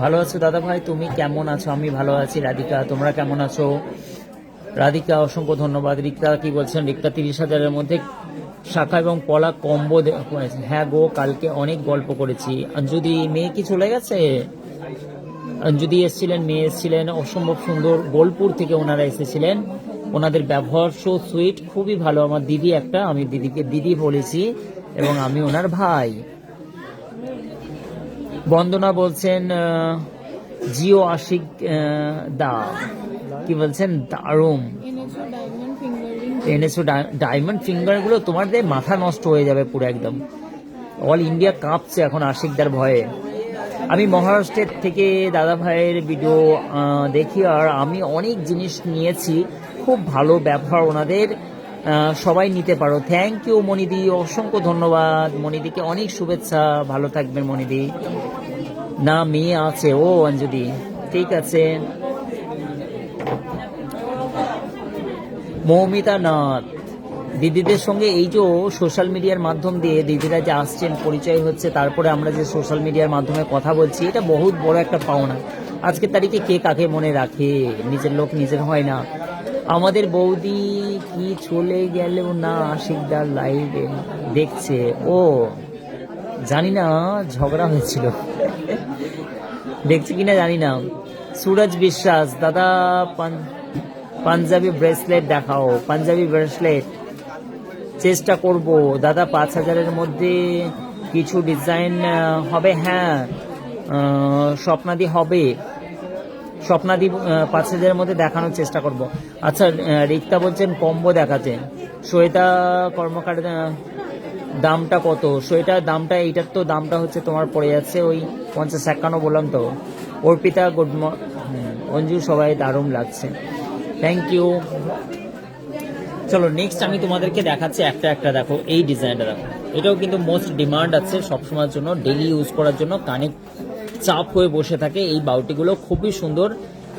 ভালো আছো দাদা ভাই, তুমি কেমন আছো? আমি ভালো আছি। রাধিকা, তোমরা কেমন আছো? রাধিকা অসংখ্য ধন্যবাদ। রিক্তা কি বলছেন? রিক্তা 30,000-এর মধ্যে শাখা এবং পলা কম্বো। হ্যাঁ গো, কালকে অনেক গল্প করেছি। অঞ্জুদি মেয়ে কি চলে গেছে? অঞ্জুদি এসেছিলেন, মেয়ে এসেছিলেন, অসম্ভব সুন্দর। বোলপুর থেকে ওনারা এসেছিলেন। ওনাদের ব্যবহার সো সুইট, খুবই ভালো। আমার দিদি একটা, আমি দিদিকে দিদি বলেছি, এবং আমি ওনার ভাই। বন্দনা বলছেন জিও আশিক দা কি বলছেন, দারুম এনেছো ডায়মন্ড ফিঙ্গার গুলো, তোমাদের মাথা নষ্ট হয়ে যাবে পুরো একদম। অল ইন্ডিয়া কাঁপছে এখন আশিকদার ভয়ে। আমি মহারাষ্ট্রের থেকে দাদা ভাইয়ের ভিডিও দেখি, আর আমি অনেক জিনিস নিয়েছি, খুব ভালো ব্যবহার ওনাদের, সবাই নিতে পারো। থ্যাংক ইউ মনিদি, অসংখ্য ধন্যবাদ মনিদিকে, অনেক শুভেচ্ছা, ভালো থাকবেন মনিদি। না মেয়ে আছে ও অঞ্জলি, ঠিক আছে। মৌমিতা নাথ, দিদিদের সঙ্গে এই যে সোশ্যাল মিডিয়ার মাধ্যম দিয়ে দিদিরা যে আসছেন, পরিচয় হচ্ছে, তারপরে আমরা যে সোশ্যাল মিডিয়ার মাধ্যমে কথা বলছি, এটা বহুত বড় একটা পাওনা। আজকের তারিখে কে কাকে মনে রাখে, নিজের লোক নিজের হয় না। আমাদের বৌদি কি চলে গেলেও না আশিকদার লাইভে দেখছে, ও জানি না ঝগড়া হয়েছিল দেখছি কিনা জানি না। সুরজ বিশ্বাস, দাদা পাঞ্জাবি ব্রেসলেট দেখাও, পাঞ্জাবি ব্রেসলেট চেষ্টা করব দাদা, 5,000-এর মধ্যে কিছু ডিজাইন হবে। হ্যাঁ স্বপ্নাদি হবে, স্বপ্নাদি 5,000-এর মধ্যে দেখানোর চেষ্টা করব। আচ্ছা রিক্তা বলছেন কম্বো দেখাতে। শ্বেতা কর্মকার দামটা কত? সোয়েটার দামটা, এইটার তো দামটা হচ্ছে তোমার পড়ে যাচ্ছে ওই 50-51 বললাম তো। অর্পিতা গুড অঞ্জু, সবাই দারুণ লাগছে, থ্যাংক ইউ। চলো নেক্সট আমি তোমাদেরকে দেখাচ্ছি একটা একটা। দেখো এই ডিজাইনটা দেখো, এটাও কিন্তু মোস্ট ডিমান্ড আছে সবসময়ের জন্য, ডেলি ইউজ করার জন্য, কানে চাপ হয়ে বসে থাকে এই বাউটিগুলো, খুবই সুন্দর।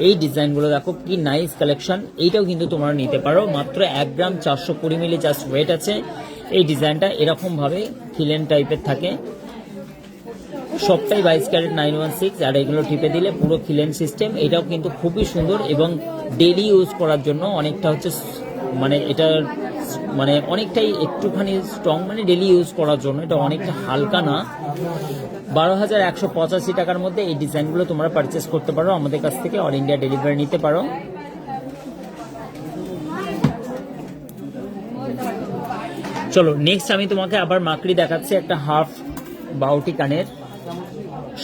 এই ডিজাইনগুলো দেখো কি নাইস কালেকশন, এইটাও কিন্তু তোমরা নিতে পারো। মাত্র 1 গ্রাম 420 মিলি জাস্ট ওয়েট আছে। এই ডিজাইনটা এরকম ভাবে খিলেন টাইপের থাকে, সবটাই 22 ক্যারেট 916, আর এগুলো টিপে দিলে পুরো খিলেন সিস্টেম। এটাও কিন্তু খুবই সুন্দর এবং ডেলি ইউজ করার জন্য অনেকটা হচ্ছে, মানে এটা মানে অনেকটাই একটুখানি স্ট্রং, মানে ডেলি ইউজ করার জন্য এটা অনেকটা হালকা না। 12,185 টাকার মধ্যে এই ডিজাইনগুলো তোমরা পারচেস করতে পারো আমাদের কাছ থেকে, অল ইন্ডিয়া ডেলিভারি নিতে পারো। চলো নেক্সট আমি তোমাকে আবার মাকড়ি দেখাচ্ছি, একটা হাফ বাউটি কানের।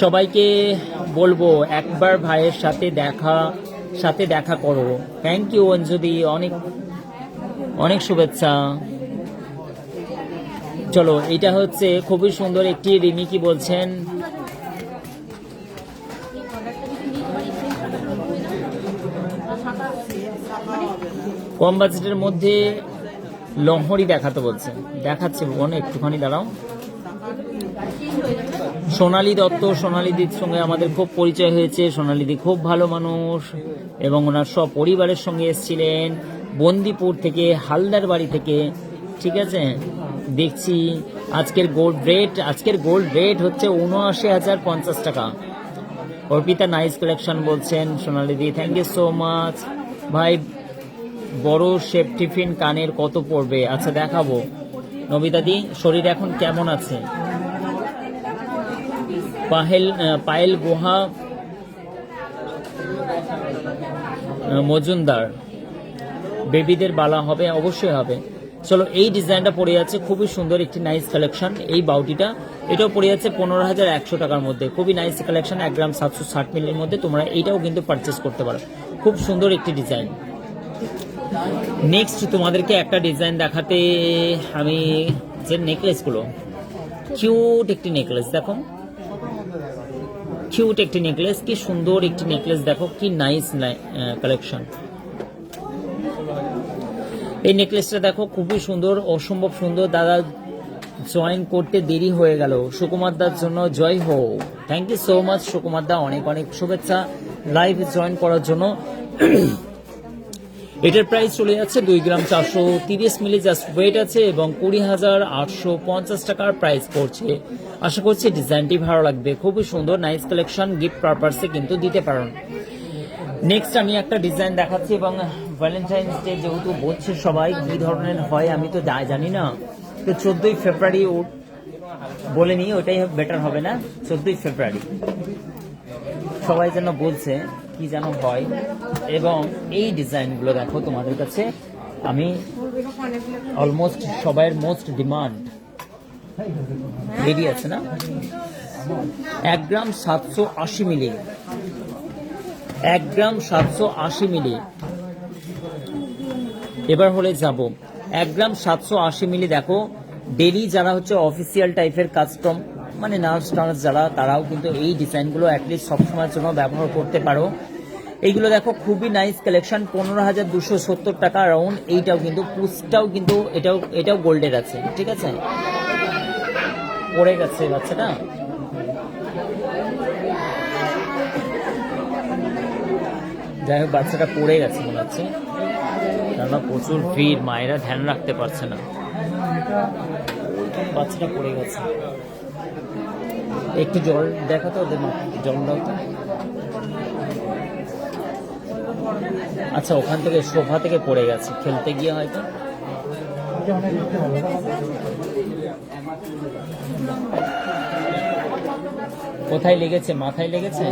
সবাইকে বলবো একবার ভাইয়ের সাথে দেখা করো। থ্যাংক ইউ অঞ্জলি, অনেক অনেক শুভেচ্ছা। চলো এটা হচ্ছে খুবই সুন্দর একটি রিমি, কি বলছেন কম বাজেটের মধ্যে লহরি দেখাতে বলছে, দেখাচ্ছে বোন একটুখানি দাঁড়াও। সোনালী দত্ত, সোনালীদির সঙ্গে আমাদের খুব পরিচয় হয়েছে, সোনালীদি খুব ভালো মানুষ এবং ওনার সব পরিবারের সঙ্গে এসেছিলেন বন্দিপুর থেকে, হালদার বাড়ি থেকে, ঠিক আছে। দেখছি আজকের গোল্ড রেট হচ্ছে 79,050 টাকা। অর্পিতা নাইস কালেকশন বলছেন সোনালীদি, থ্যাংক ইউ সো মাচ ভাই। বড় শেপ টিফিন কানের কত পড়বে? আচ্ছা দেখাবো। নবিতাদি শরীর এখন কেমন আছে? পায়েল গুহা মজুমদার, বেবিদের বালা হবে? অবশ্যই হবে। চলো এই ডিজাইনটা পড়ে যাচ্ছে, খুবই সুন্দর একটি নাইস কালেকশন। এই বাউটিটা এটাও পড়ে যাচ্ছে 15,100 টাকার মধ্যে, খুবই নাইস কালেকশন। 1 গ্রাম 760 মিলির মধ্যে তোমরা এইটাও কিন্তু পারচেস করতে পারো, খুব সুন্দর একটি ডিজাইন। নেক্সট তোমাদেরকে একটা ডিজাইন দেখাতে, আমি যে নেকলেসগুলো, কিউট একটি নেকলেস দেখো, কিউট একটি নেকলেস, কি সুন্দর একটি নেকলেস দেখো, কি নাইস কালেকশন। এই নেকলেসটা দেখো খুবই সুন্দর, অসম্ভব সুন্দর। দাদা জয়েন করতে দেরি হয়ে গেল, সুকুমার দার জন্য জয় হো। Thank you so much Sukumar da, অনেক অনেক শুভেচ্ছা লাইভ জয়েন করার জন্য। এটার প্রাইস চলে যাচ্ছে 2 গ্রাম 430 মিলি জাস্ট ওয়েট আছে এবং 20,850 টাকার প্রাইস পড়ছে। আশা করছি ডিজাইনটি ভালো লাগবে, খুবই সুন্দর নাইস কালেকশন, গিফট পারপাসে কিন্তু দিতে পারেন। নেক্সট আমি একটা ডিজাইন দেখাচ্ছি এবং ভ্যালেন্টাইন্স ডে যেহেতু বলছে সবাই কি ধরনের হয় আমি তো জানি না, তো 14ই ফেব্রুয়ারি বলে নিই, ওটাই বেটার হবে না? 14ই ফেব্রুয়ারি সবাই যেন বলছে কি যেন হয়। এবং এই ডিজাইনগুলো দেখো তোমাদের কাছে, আমি অলমোস্ট সবাইয়ের মোস্ট ডিমান্ড রেডি আছে না, 1 গ্রাম 780 মিলি, 1 গ্রাম 780 মিলি। এবার হলে যাব 1 গ্রাম 780 মিলি। দেখো ডেলি যারা হচ্ছে অফিসিয়াল টাইপের কাস্টম মানে নার্স টার্স যারা, তারাও কিন্তু এই ডিজাইনগুলো অ্যাটলিস্ট সবসময়ের জন্য ব্যবহার করতে পারো। এইগুলো দেখো খুবই নাইস কালেকশন, 15,270 টাকা রাউন্ড। এইটাও কিন্তু পুসটাও কিন্তু এটাও গোল্ডের আছে, ঠিক আছে। পড়ে গেছে বাচ্চাটা, যাই হোক বাচ্চাটা পড়ে গেছে মনে হচ্ছে, কেননা প্রচুর ভিড়, মায়েরা ধ্যান রাখতে পারছে না, বাচ্চাটা পড়ে গেছে। একটু জল দেখো তো ওদের, জল দাও তো। আচ্ছা ওখান থেকে সোফা থেকে পড়ে গেছে খেলতে গিয়ে হয়তো। কোথায় লেগেছে? মাথায় লেগেছে?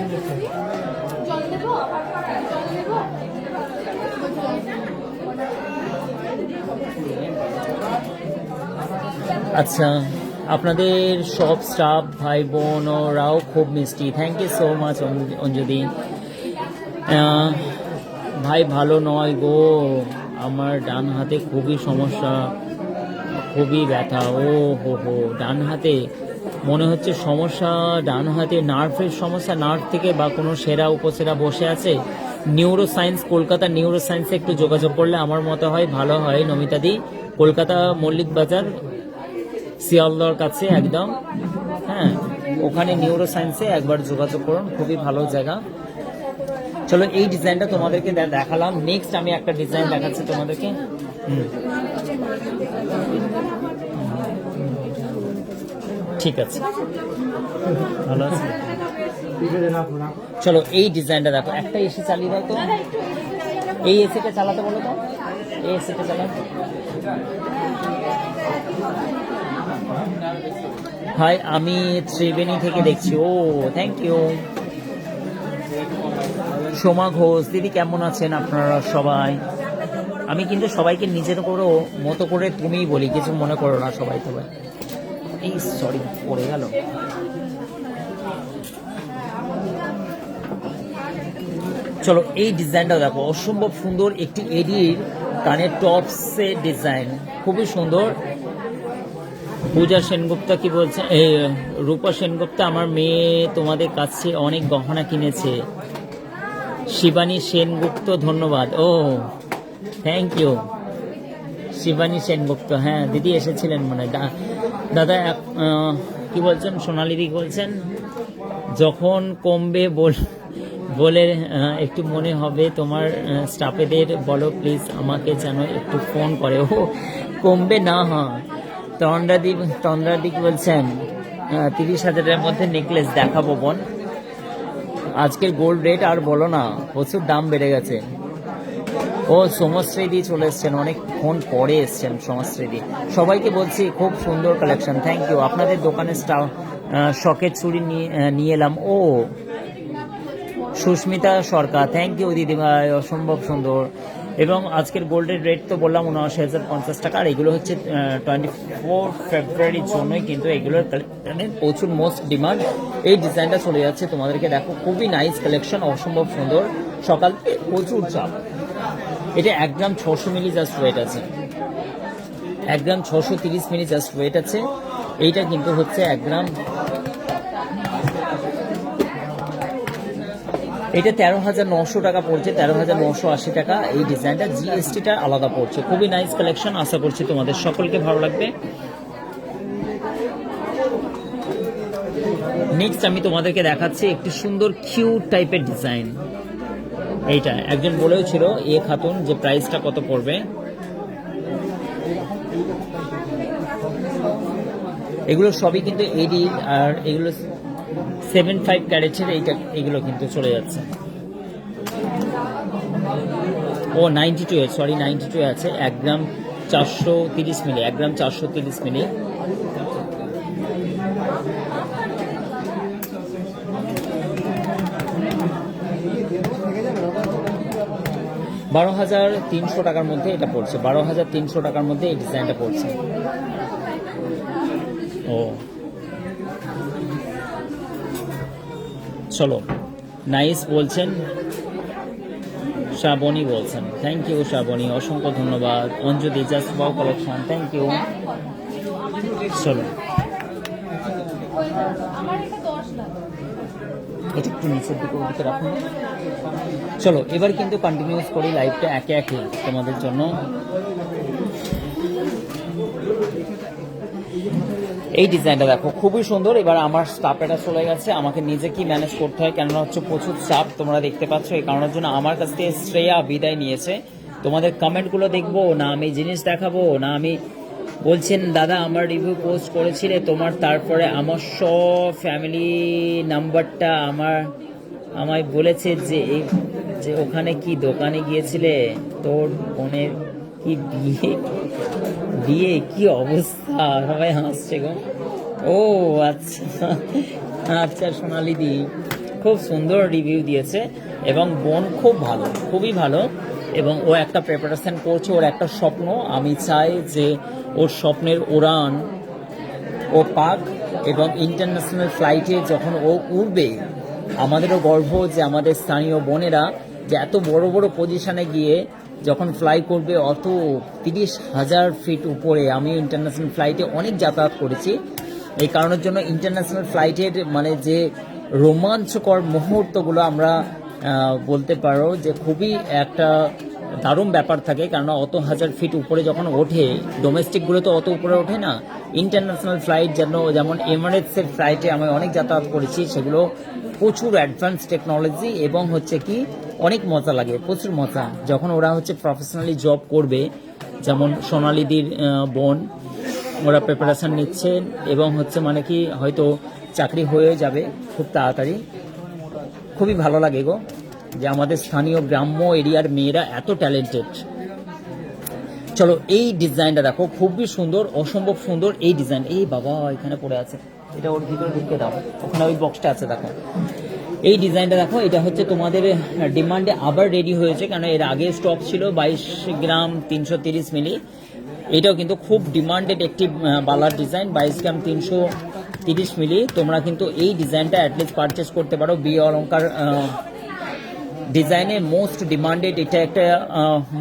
আচ্ছা, আপনাদের সব স্টাফ ভাই বোনরাও খুব মিষ্টি, থ্যাংক ইউ সো মাচ অঞ্জলি। ভাই ভালো নয় গো, আমার ডান হাতে খুবই সমস্যা, খুবই ব্যথা। ও হো হো, ডান হাতে মনে হচ্ছে সমস্যা, ডান হাতে নার্ভের সমস্যা, নার্ভ থেকে বা কোনো সেরা উপসেরা বসে আছে। নিউরো সায়েন্স, কলকাতা নিউরো সায়েন্সে একটু যোগাযোগ করলে আমার মতে হয় ভালো হয় নমিতাদি। কলকাতা মল্লিক বাজার শিয়ালদর কাছে একদম, হ্যাঁ ওখানে নিউরো সায়েন্সে একবার যোগাযোগ করুন, খুবই ভালো জায়গা। চলো এই ডিজাইনটা তোমাদেরকে দেখালাম। নেক্সট আমি একটা ডিজাইন দেখাচ্ছি তোমাদেরকে। ঠিক আছে, ভালো আছে। চলো এই ডিজাইনটা দেখো, একটা এসি চালিয়ে দাও তো, এই এসিটা চালাতে বলো তো, এই এসিটা চালাতে। হাই, আমি ত্রিবেণী থেকে দেখছি। ও থ্যাংক ইউ। সোমা ঘোষ দিদি কেমন আছেন আপনারা সবাই? আমি কিন্তু সবাইকে নিজের মতো করে তুমিই বলি, কিছু মনে করো না সবাই। সবাই এই সরি পড়ে গেল। চলো এই ডিজাইনটাও দেখো, অসম্ভব সুন্দর একটি এডির কানের টপসের ডিজাইন, খুবই সুন্দর। পূজা সেনগুপ্তা কি বলছে? রূপা সেনগুপ্তা, আমার মেয়ে তোমাদের কাছে অনেক গহনা কিনেছে। শিবানী সেনগুপ্ত, ধন্যবাদ। ও থ্যাংক ইউ শিবানী সেনগুপ্ত। হ্যাঁ দিদি এসেছিলেন মানে। দাদা কি বলছেন? সোনালি দি বলছেন যখন কমবে বলে একটু মনে হবে তোমার স্টাফেদের বলো প্লিজ আমাকে যেন একটু ফোন করে। ও কমবে না। হ্যাঁ তন্দ্রাদি বলছেন 30,000-এর মধ্যে নেকলেস দেখাবো বোন। আজকের গোল্ড রেট আর বলো না, প্রচুর দাম বেড়ে গেছে। ও সোমশ্রীদি চলে এসছেন, অনেকক্ষণ পরে এসছেন সোমশ্রীদি। সবাইকে বলছি খুব সুন্দর কালেকশন, থ্যাংক ইউ। আপনাদের দোকানের শখের চুড়ি নিয়ে এলাম। ও সুস্মিতা সরকার, থ্যাংক ইউ দিদিভাই, অসম্ভব সুন্দর। এবং আজকের গোল্ডের রেট তো বললাম 79,050 টাকা। আর এগুলো হচ্ছে 24 ফেব্রুয়ারির জন্যই কিন্তু এগুলোর প্রচুর মোস্ট ডিমান্ড। এই ডিজাইনটা চলে যাচ্ছে তোমাদেরকে, দেখো খুবই নাইস কালেকশন, অসম্ভব সুন্দর। সকাল প্রচুর চাপ। এটা 1 গ্রাম 600 মিলি জাস্ট ওয়েট আছে, 1 গ্রাম 630 মিলি জাস্ট ওয়েট আছে। এইটা কিন্তু হচ্ছে 1 গ্রাম, এটা 13,900 টাকা পড়ছে, 13,980 টাকা। এই ডিজাইনটা জিএসটিটা আলাদা পড়ছে। খুবই নাইস কালেকশন, আশা করছি তোমাদের সকলকে ভালো লাগবে। নেক্সট আমি তোমাদেরকে দেখাচ্ছি একটি সুন্দর কিউট টাইপের ডিজাইন। এইটা একজন বলেও ছিল খাতুন যে প্রাইসটা কত পড়বে। এগুলো সবই কিন্তু এডি, আর এগুলো 75 ক্যারেটের। এগুলো কিন্তু চলে যাচ্ছে। ও 92, সরি 92 আছে। 1 গ্রাম 430 মিলি, 1 গ্রাম 430 মিলি। $12,300 টাকার মধ্যে এটা পড়ছে, 12,300 টাকার মধ্যে এই ডিজাইনটা পড়ছে। ও চলো, নাইস বলছেন শ্রাবণী বলছেন, থ্যাংক ইউ শ্রাবণী, অসংখ্য ধন্যবাদ। অঞ্জলি জাস্ট বাউ কালেকশন, থ্যাংক ইউ। চলো এটা একটু নিচের দিকে ওদিকে রাখুন। চলো এবার কিন্তু কন্টিনিউস করি লাইভটা একে একে তোমাদের জন্য। এই ডিজাইনটা দেখো খুবই সুন্দর। এবার আমার স্টাফেরা চলে গেছে, আমাকে নিজে কি ম্যানেজ করতে হয়, কেননা হচ্ছে প্রচুর চাপ তোমরা দেখতে পাচ্ছ। এই কারণের জন্য আমার কাছ থেকে শ্রেয়া বিদায় নিয়েছে। তোমাদের কমেন্টগুলো দেখবো না, আমি জিনিস দেখাবো না, আমি বলছেন দাদা আমার রিভিউ পোস্ট করেছিলে তোমার, তারপরে আমার সব ফ্যামিলি নাম্বারটা আমায় বলেছে যে ওখানে কি দোকানে গিয়েছিলে তোর বোনের কি বিয়ে কি অবস্থা, সবাই হাসছে গো। ও আচ্ছা আচ্ছা, সোনালি দি খুব সুন্দর রিভিউ দিয়েছে এবং বোন খুব ভালো, খুবই ভালো। এবং ও একটা প্রিপারেশন করছে, ওর একটা স্বপ্ন, আমি চাই যে ওর স্বপ্নের উড়ান ও পাক এবং ইন্টারন্যাশনাল ফ্লাইটে যখন ও উড়বে আমাদেরও গর্ব যে আমাদের স্থানীয় বোনেরা যে এত বড় বড় পজিশনে গিয়ে যখন ফ্লাই করবে, অত 30,000 ফিট উপরে। আমি ইন্টারন্যাশনাল ফ্লাইটে অনেক যাতায়াত করেছি, এই কারণের জন্য ইন্টারন্যাশনাল ফ্লাইটের মানে যে রোমাঞ্চকর মুহূর্তগুলো আমরা বলতে পারো যে খুবই একটা দারুণ ব্যাপার থাকে। কেননা অত 1000 ফিট উপরে যখন ওঠে, ডোমেস্টিকগুলো তো অত উপরে ওঠে না, ইন্টারন্যাশনাল ফ্লাইট যেমন এমিরেটসের ফ্লাইটে আমি অনেক যাতায়াত করেছি, সেগুলো প্রচুর অ্যাডভান্স টেকনোলজি এবং হচ্ছে কি অনেক মজা লাগে, প্রচুর মজা। যখন ওরা হচ্ছে প্রফেশনালি জব করবে, যেমন সোনালিদির বোন, ওরা প্রিপারেশান নিচ্ছেন এবং হচ্ছে মানে কি হয়তো চাকরি হয়ে যাবে খুব তাড়াতাড়ি। খুবই ভালো লাগে গো যে আমাদের স্থানীয় গ্রাম্য এরিয়ার মেয়েরা এত ট্যালেন্টেড। চলো এই ডিজাইনটা দেখো খুবই সুন্দর, অসম্ভব সুন্দর এই ডিজাইন। এই বাবা এখানে পড়ে আছে, এটা ওর ভিতরে ঢুকে দাও, ওখানে ওই বক্সটা আছে দেখো। এই ডিজাইনটা দেখো, এটা হচ্ছে তোমাদের ডিমান্ডে আবার রেডি হয়েছে, কারণ এর আগে স্টক ছিল 22 গ্রাম 330 মিলি। এটাও কিন্তু খুব ডিমান্ডেড একটি বালার ডিজাইন, 22 গ্রাম 330 মিলি। তোমরা কিন্তু এই ডিজাইনটা অ্যাটলিস্ট পারচেস করতে পারো। বি অলঙ্কার ডিজাইনের মোস্ট ডিমান্ডেড এটা একটা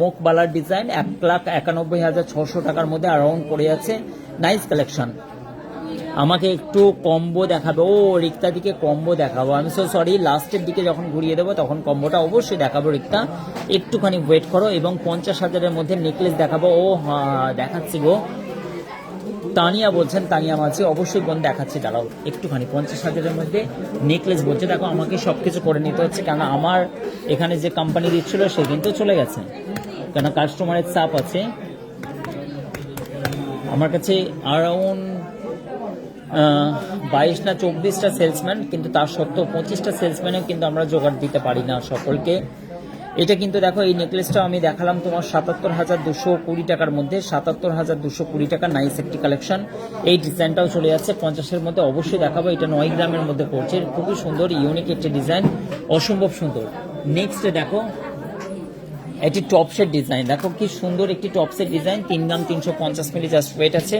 মুখ বালার ডিজাইন, 1,91,600 টাকার মধ্যে অ্যারাউন্ড পড়ে যাচ্ছে। Nice collection. আমাকে একটু কম্বো দেখাবে, ও রিক্তা দিকে কম্বো দেখাবো, আমি সো সরি, লাস্টের দিকে যখন ঘুরিয়ে দেবো তখন কম্বোটা অবশ্যই দেখাবো রিক্তা, একটুখানি ওয়েট করো। এবং 50,000-এর মধ্যে নেকলেস দেখাবো। ও হ্যাঁ দেখাচ্ছি গো, তানিয়া বলছেন, তানিয়া মাঝি, অবশ্যই বোন দেখাচ্ছি, দাঁড়াও একটুখানি। 50,000-এর মধ্যে নেকলেস বলছে, দেখো আমাকে সব কিছু করে নিতে হচ্ছে, কেন আমার এখানে যে কোম্পানি দিচ্ছিল সে কিন্তু চলে গেছে, কেন কাস্টমারের চাপ আছে। আমার কাছে অ্যারাউন্ড 22 না 24টা সেলসম্যান, কিন্তু তার সত্ত্বেও 25টা সেলসম্যানেও কিন্তু আমরা জোগাড় দিতে পারি না সকলকে। এটা কিন্তু দেখো, এই নেকলেসটা আমি দেখালাম তোমার 77,220 টাকার মধ্যে, 77,220 টাকা। নাইস একটি কালেকশন। এই ডিজাইনটাও চলে যাচ্ছে 50-এর মধ্যে, অবশ্যই দেখাবো। এটা 9 গ্রামের মধ্যে পড়ছে, খুবই সুন্দর ইউনিক একটি ডিজাইন, অসম্ভব সুন্দর। নেক্সট দেখো এটি টপসের ডিজাইন, দেখো কি সুন্দর একটি টপসের ডিজাইন। 3 গ্রাম 350 মিলি জাস্ট ওয়েট আছে,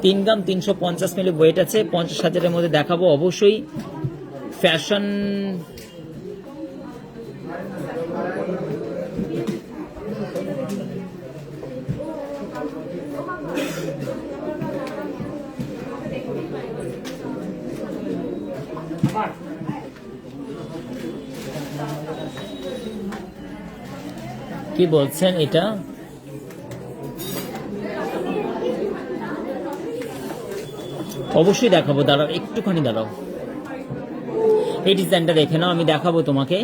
3 গ্রাম 350 মিলি ওয়েট আছে। 50,000-এর মধ্যে দেখাবো অবশ্যই। ফ্যাশন কি বলছেন এটা? অবশ্যই দেখাবো, দাঁড়াও একটুখানি দাঁড়াও। এই ডিজাইনটা দেখে নাও, আমি দেখাবো তোমাকে।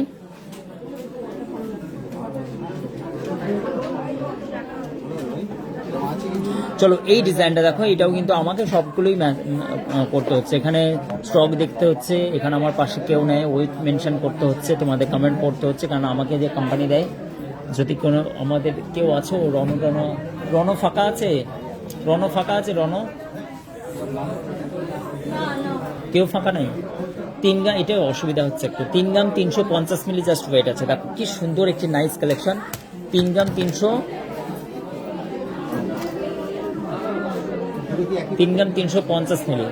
চলো এই ডিজাইনটা দেখো, এটাও কিন্তু আমাকে সবগুলোই করতে হচ্ছে। এখানে স্টক দেখতে হচ্ছে, এখানে আমার পাশে কেউ নেই, ওয়েট মেনশন করতে হচ্ছে, তোমাদের কমেন্ট করতে হচ্ছে, কারণ আমাকে যে কোম্পানি দেয়, যদি কোনো আমাদের কেউ আছে, রণ ফাঁকা আছে, কেউ ফাঁকা নেই। 3 গ্রাম, এটাও অসুবিধা হচ্ছে একটু। 3 গ্রাম 350 মিলি জাস্ট ওয়েট আছে, দেখো কি সুন্দর একটি নাইস কালেকশন। 3 গ্রাম 350 মিলি।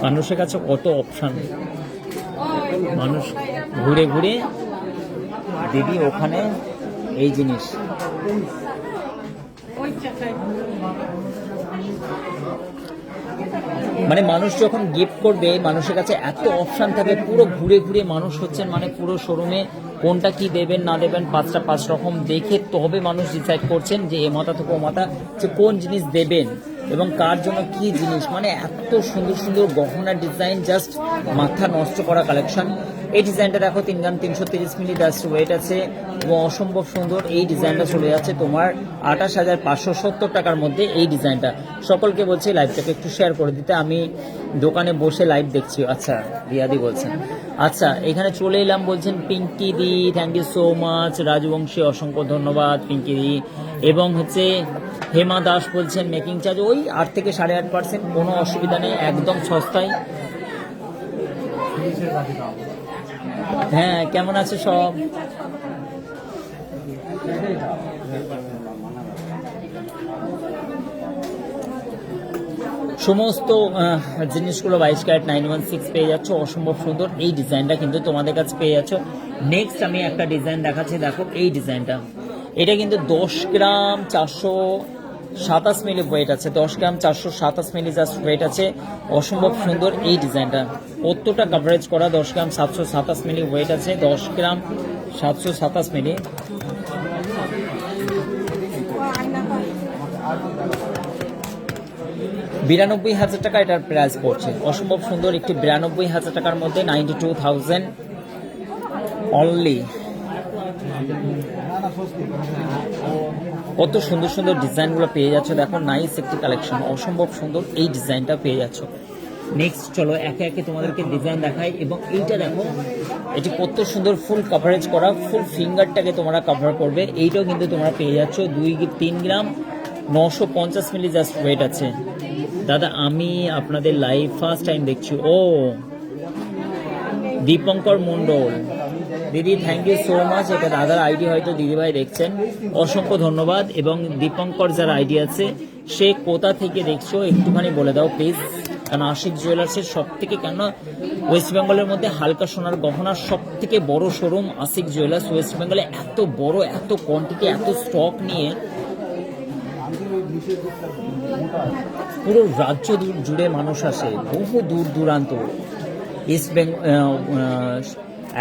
মানুষের কাছে কত অপশান, মানুষ ঘুরে ঘুরে দিদি ওখানে এই জিনিস। মানে মানুষ যখন গিফট করবে মানুষের কাছে এত অপশান থাকে, পুরো ঘুরে ঘুরে মানুষ হচ্ছেন মানে পুরো শোরুমে কোনটা কি দেবেন না দেবেন 5 রকম দেখে তবে মানুষ ডিসাইড করছেন যে এ মাথা থেকে ও মাথা যে কোন জিনিস দেবেন এবং কার জন্য কি জিনিস। মানে এত সুন্দর সুন্দর গহনার ডিজাইন, জাস্ট মাথা নষ্ট করা কালেকশন। এই ডিজাইনটা দেখো 3 গ্রাম 330 মিলি জাস্ট ওয়েট আছে এবং অসম্ভব সুন্দর। এই ডিজাইনটা চলে যাচ্ছে তোমার 28,570 টাকার মধ্যে। এই ডিজাইনটা সকলকে বলছি লাইভটাকে একটু শেয়ার করে দিতে, আমি দোকানে বসে লাইভ দেখছি। আচ্ছা রিয়াদি বলছেন, আচ্ছা এখানে চলে এলাম বলছেন Pinky di, thank you so much. Rajbanshi অসংখ্য ধন্যবাদ পিঙ্কি দি। এবং হচ্ছে হেমা দাস বলছেন মেকিং চার্জ ওই 8 থেকে 8.5%, কোনো অসুবিধা নেই, একদম সস্তায়। হ্যাঁ কেমন আছে সব? সমস্ত জিনিসগুলো 22 ক্যারেট 916 পেয়ে যাচ্ছ, অসম্ভব সুন্দর। এই ডিজাইনটা কিন্তু তোমাদের কাছে পেয়ে যাচ্ছ। নেক্সট আমি একটা ডিজাইন দেখাচ্ছি, দেখো এই ডিজাইনটা। এটা কিন্তু 10 গ্রাম 427 মিলি ওয়েট আছে, 10 গ্রাম 427 মিলি জাস্ট ওয়েট আছে, অসম্ভব সুন্দর। এই ডিজাইনটা কতটা কভারেজ করা, 10 গ্রাম 727 মিলি ওয়েট আছে, 10 গ্রাম 727 মিলি। $92,000 টাকা এটার প্রাইস পড়ছে, অসম্ভব সুন্দর একটি। $92,000 টাকার মধ্যে 92,000 অনলি। কত সুন্দর সুন্দর ডিজাইনগুলো পেয়ে যাচ্ছ, দেখো নাইস একটি কালেকশন, অসম্ভব সুন্দর। এই ডিজাইনটা পেয়ে যাচ্ছ। নেক্সট চলো একে একে তোমাদেরকে ডিজাইন দেখাই। এবং এইটা দেখো, এটি কত সুন্দর ফুল কভারেজ করা, ফুল ফিঙ্গারটাকে তোমরা কভার করবে। এইটাও কিন্তু তোমরা পেয়ে যাচ্ছ 3 গ্রাম 950 মিলি জাস্ট ওয়েট আছে। দাদা আমি আপনাদের লাইভ ফার্স্ট টাইম দেখছি। ও দীপঙ্কর মন্ডল দিদি, থ্যাংক ইউ সো মাচ। এটা দাদার আইডি, হয়তো দিদিভাই দেখছেন, অসংখ্য ধন্যবাদ। এবং দীপঙ্কর যার আইডি আছে সে কোথা থেকে দেখছো একটুখানি বলে দাও প্লিজ। কারণ আশিক জুয়েলার্সের সব থেকে, কেন ওয়েস্ট বেঙ্গলের মধ্যে হালকা সোনার গহনার সব থেকে বড় শোরুম আশিক জুয়েলার্স। ওয়েস্ট বেঙ্গলে এত বড়, এত কোয়ান্টিটি, এত স্টক নিয়ে পুরো রাজ্য জুড়ে মানুষ আসে, বহু দূর দূরান্ত। ইস্ট বেঙ্গল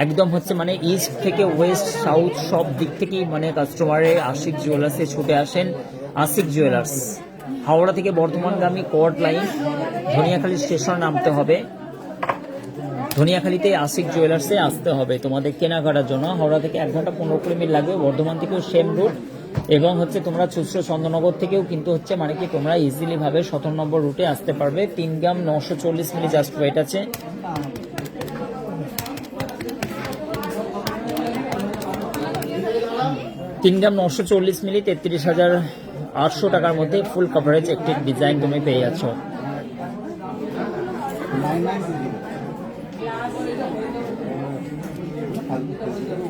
একদম হচ্ছে মানে ইস্ট থেকে ওয়েস্ট সাউথ সব দিক থেকেই মানে কাস্টমারে আশিক জুয়েলার্সে ছুটে আসেন। আশিক জুয়েলার্স হাওড়া থেকে বর্ধমানগামী কোর্ট লাইন, ধনিয়াখালী স্টেশন নামতে হবে, ধনিয়াখালীতে আশিক জুয়েলার্সে আসতে হবে তোমাদের কেনাকাটার জন্য। হাওড়া থেকে 1 ঘন্টা 15 মিনিট লাগবে, বর্ধমান থেকেও সেম রুট। এবং হচ্ছে তোমরা চুচড়ো চন্দননগর থেকেও কিন্তু হচ্ছে মানে কি তোমরা ইজিলি ভাবে 17 নম্বর রুটে আসতে পারবে। 3 গ্রাম 940 মিলি জাস্ট ওয়েট আছে। তিন গ্রাম 940 মিলি 33,800 টাকার মধ্যে ফুল কভারেজ একটি ডিজাইন তুমি পেয়ে যাচ্ছ।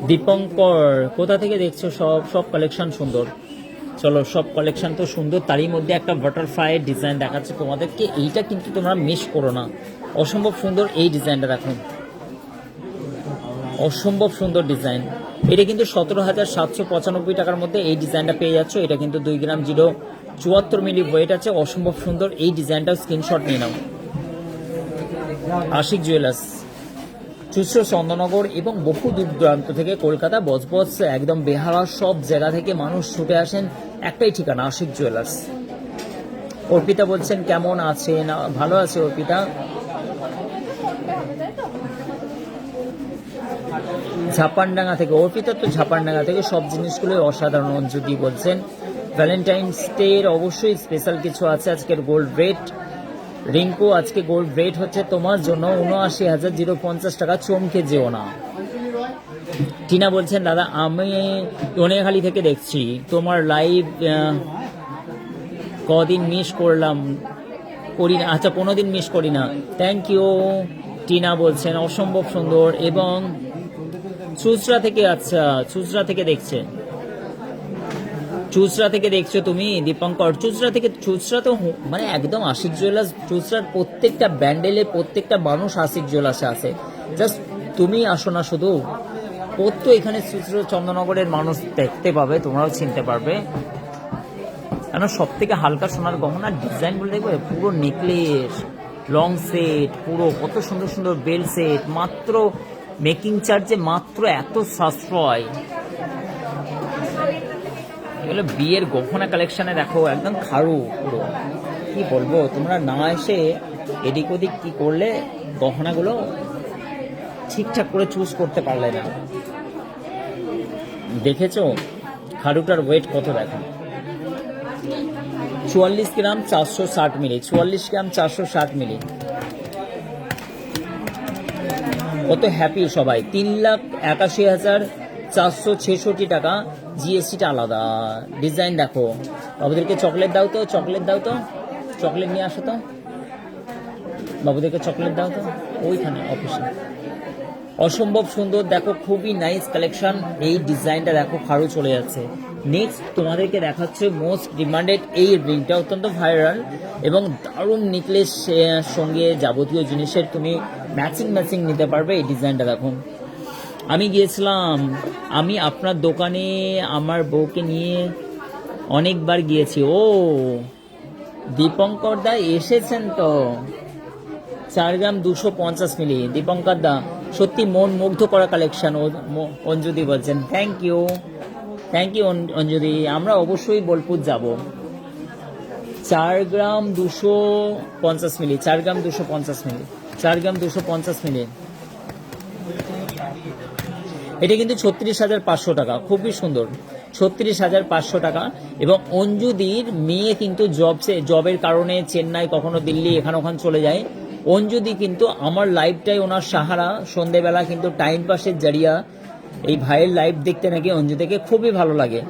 দীপঙ্কর কোথা থেকে দেখছো? সব কালেকশন সুন্দর। চলো সব কালেকশন তো সুন্দর, তারই মধ্যে একটা বাটারফ্লাই ডিজাইন দেখাচ্ছে তোমাদেরকে। এইটা কিন্তু তোমরা মিস করো না, অসম্ভব সুন্দর। এই ডিজাইনটা দেখো, অসম্ভব সুন্দর ডিজাইন। এটা কিন্তু 17,795 টাকার মধ্যে এই ডিজাইনটা পেয়ে যাচ্ছ। এটা কিন্তু 2 গ্রাম 074 মিলি ওয়েট আছে, অসম্ভব সুন্দর। এই ডিজাইনটাও স্ক্রিনশট নিয়ে নাও। আশিক জুয়েলার্স, চুচড়ো চন্দননগর এবং বহু দূর দূরান্ত থেকে, কলকাতা বজবজ একদম বেহালা সব জায়গা থেকে মানুষ ছুটে আসেন, একটাই ঠিকানা আশিক জুয়েলার্স। অর্পিতা বলছেন কেমন আছেন? ভালো আছে অর্পিতা। ঝাপানডাঙ্গা থেকে অর্পিতা, তো ঝাপানডাঙ্গা থেকে সব জিনিসগুলোই অসাধারণ। অঞ্জুদি বলছেন ভ্যালেন্টাইন্স ডে অবশ্যই স্পেশাল কিছু আছে। আজকের গোল্ড রেট, রিঙ্কু আজকে গোল্ড রেট হচ্ছে তোমার জন্য 79,050 টাকা, চমকে যেও না। টিনা বলছেন দাদা আমি ধনিয়াখালী থেকে দেখছি তোমার লাইভ, কদিন মিস করলাম, করি না। আচ্ছা 15 দিন মিস করি না, থ্যাংক ইউ। টিনা বলছেন অসম্ভব সুন্দর। এবং চুচড়া থেকে, আচ্ছা চুচড়া থেকে দেখছে। চুচড়া থেকে দেখছো তুমি দীপঙ্কর, চুচড়া থেকে, চুচড়া তো মানে একদম আশিক জুয়েলার্স, চুচড়ার প্রত্যেকটা ব্যান্ডেলে প্রত্যেকটা মানুষ আশিক জুয়েলার্সে আছে। জাস্ট তুমি আসো না শুধু, প্রত্যেক এখানে চুচড়া চন্দননগরের মানুষ দেখতে পাবে, তোমরাও চিনতে পারবে। কেন সব থেকে হালকা সোনার গহনার ডিজাইনগুলো দেখবে, পুরো নেকলেস, লং সেট, পুরো কত সুন্দর সুন্দর বেল সেট, মাত্র মেকিং চার্জে মাত্র এত সাশ্রয়। এগুলো বিয়ের গহনা কালেকশনে দেখো একদম খাড়ু পুরো, কি বলবো, তোমরা না এসে এদিক ওদিক কি করলে গহনাগুলো ঠিকঠাক করে চুজ করতে পারলে না। দেখেছো খাড়ুটার ওয়েট কত, দেখো 44 গ্রাম 460 মিলি, 44 গ্রাম 460 মিলি। কত হ্যাপি সবাই। 3,81,466 টাকা, জিএসটিটা আলাদা। ডিজাইন দেখো, বাবুদেরকে চকলেট দাও তো, চকলেট দাও তো, চকলেট নিয়ে আসো তো, বাবুদেরকে চকলেট দাও তো ওইখানে অফিসে। অসম্ভব সুন্দর দেখো, খুবই নাইস কালেকশন। এই ডিজাইনটা দেখো খাড়ু চলে যাচ্ছে। নেক্সট তোমাদেরকে দেখাচ্ছে মোস্ট ডিমান্ডেড এই রিংটা, অত্যন্ত ভাইরাল এবং দারুণ নেকলেস সঙ্গে যাবতীয় জিনিসের তুমি ম্যাচিং নিতে পারবে। এই ডিজাইনটা দেখো, আমি গিয়েছিলাম, আমি আপনার দোকানে আমার বউকে নিয়ে অনেকবার গিয়েছি। ও দীপঙ্কর দা এসেছেন তো, 4 গ্রাম 250 মিলি। দীপঙ্কর দা সত্যি মন মুগ্ধ করা কালেকশন, অঞ্জুদি বলছেন। থ্যাংক ইউ অঞ্জুদি, আমরা অবশ্যই বোলপুর যাব। 4 গ্রাম 250 মিলি, 4 গ্রাম 250 মিলি, 4 গ্রাম 250 মিলি। এটা কিন্তু 36,500 টাকা, খুবই সুন্দর, 36,500 টাকা। এবং অঞ্জুদির মেয়ে কিন্তু জবের কারণে চেন্নাই, কখনো দিল্লি, এখানে ওখানে চলে যায়। অঞ্জুদি কিন্তু আমার লাইভটাই ওনার সাহারা, সন্ধেবেলা কিন্তু টাইম পাসের জারিয়া। এই ভাইয়ের লাইভ দেখতে নাকি অঞ্জুদিকে খুবই ভালো লাগে।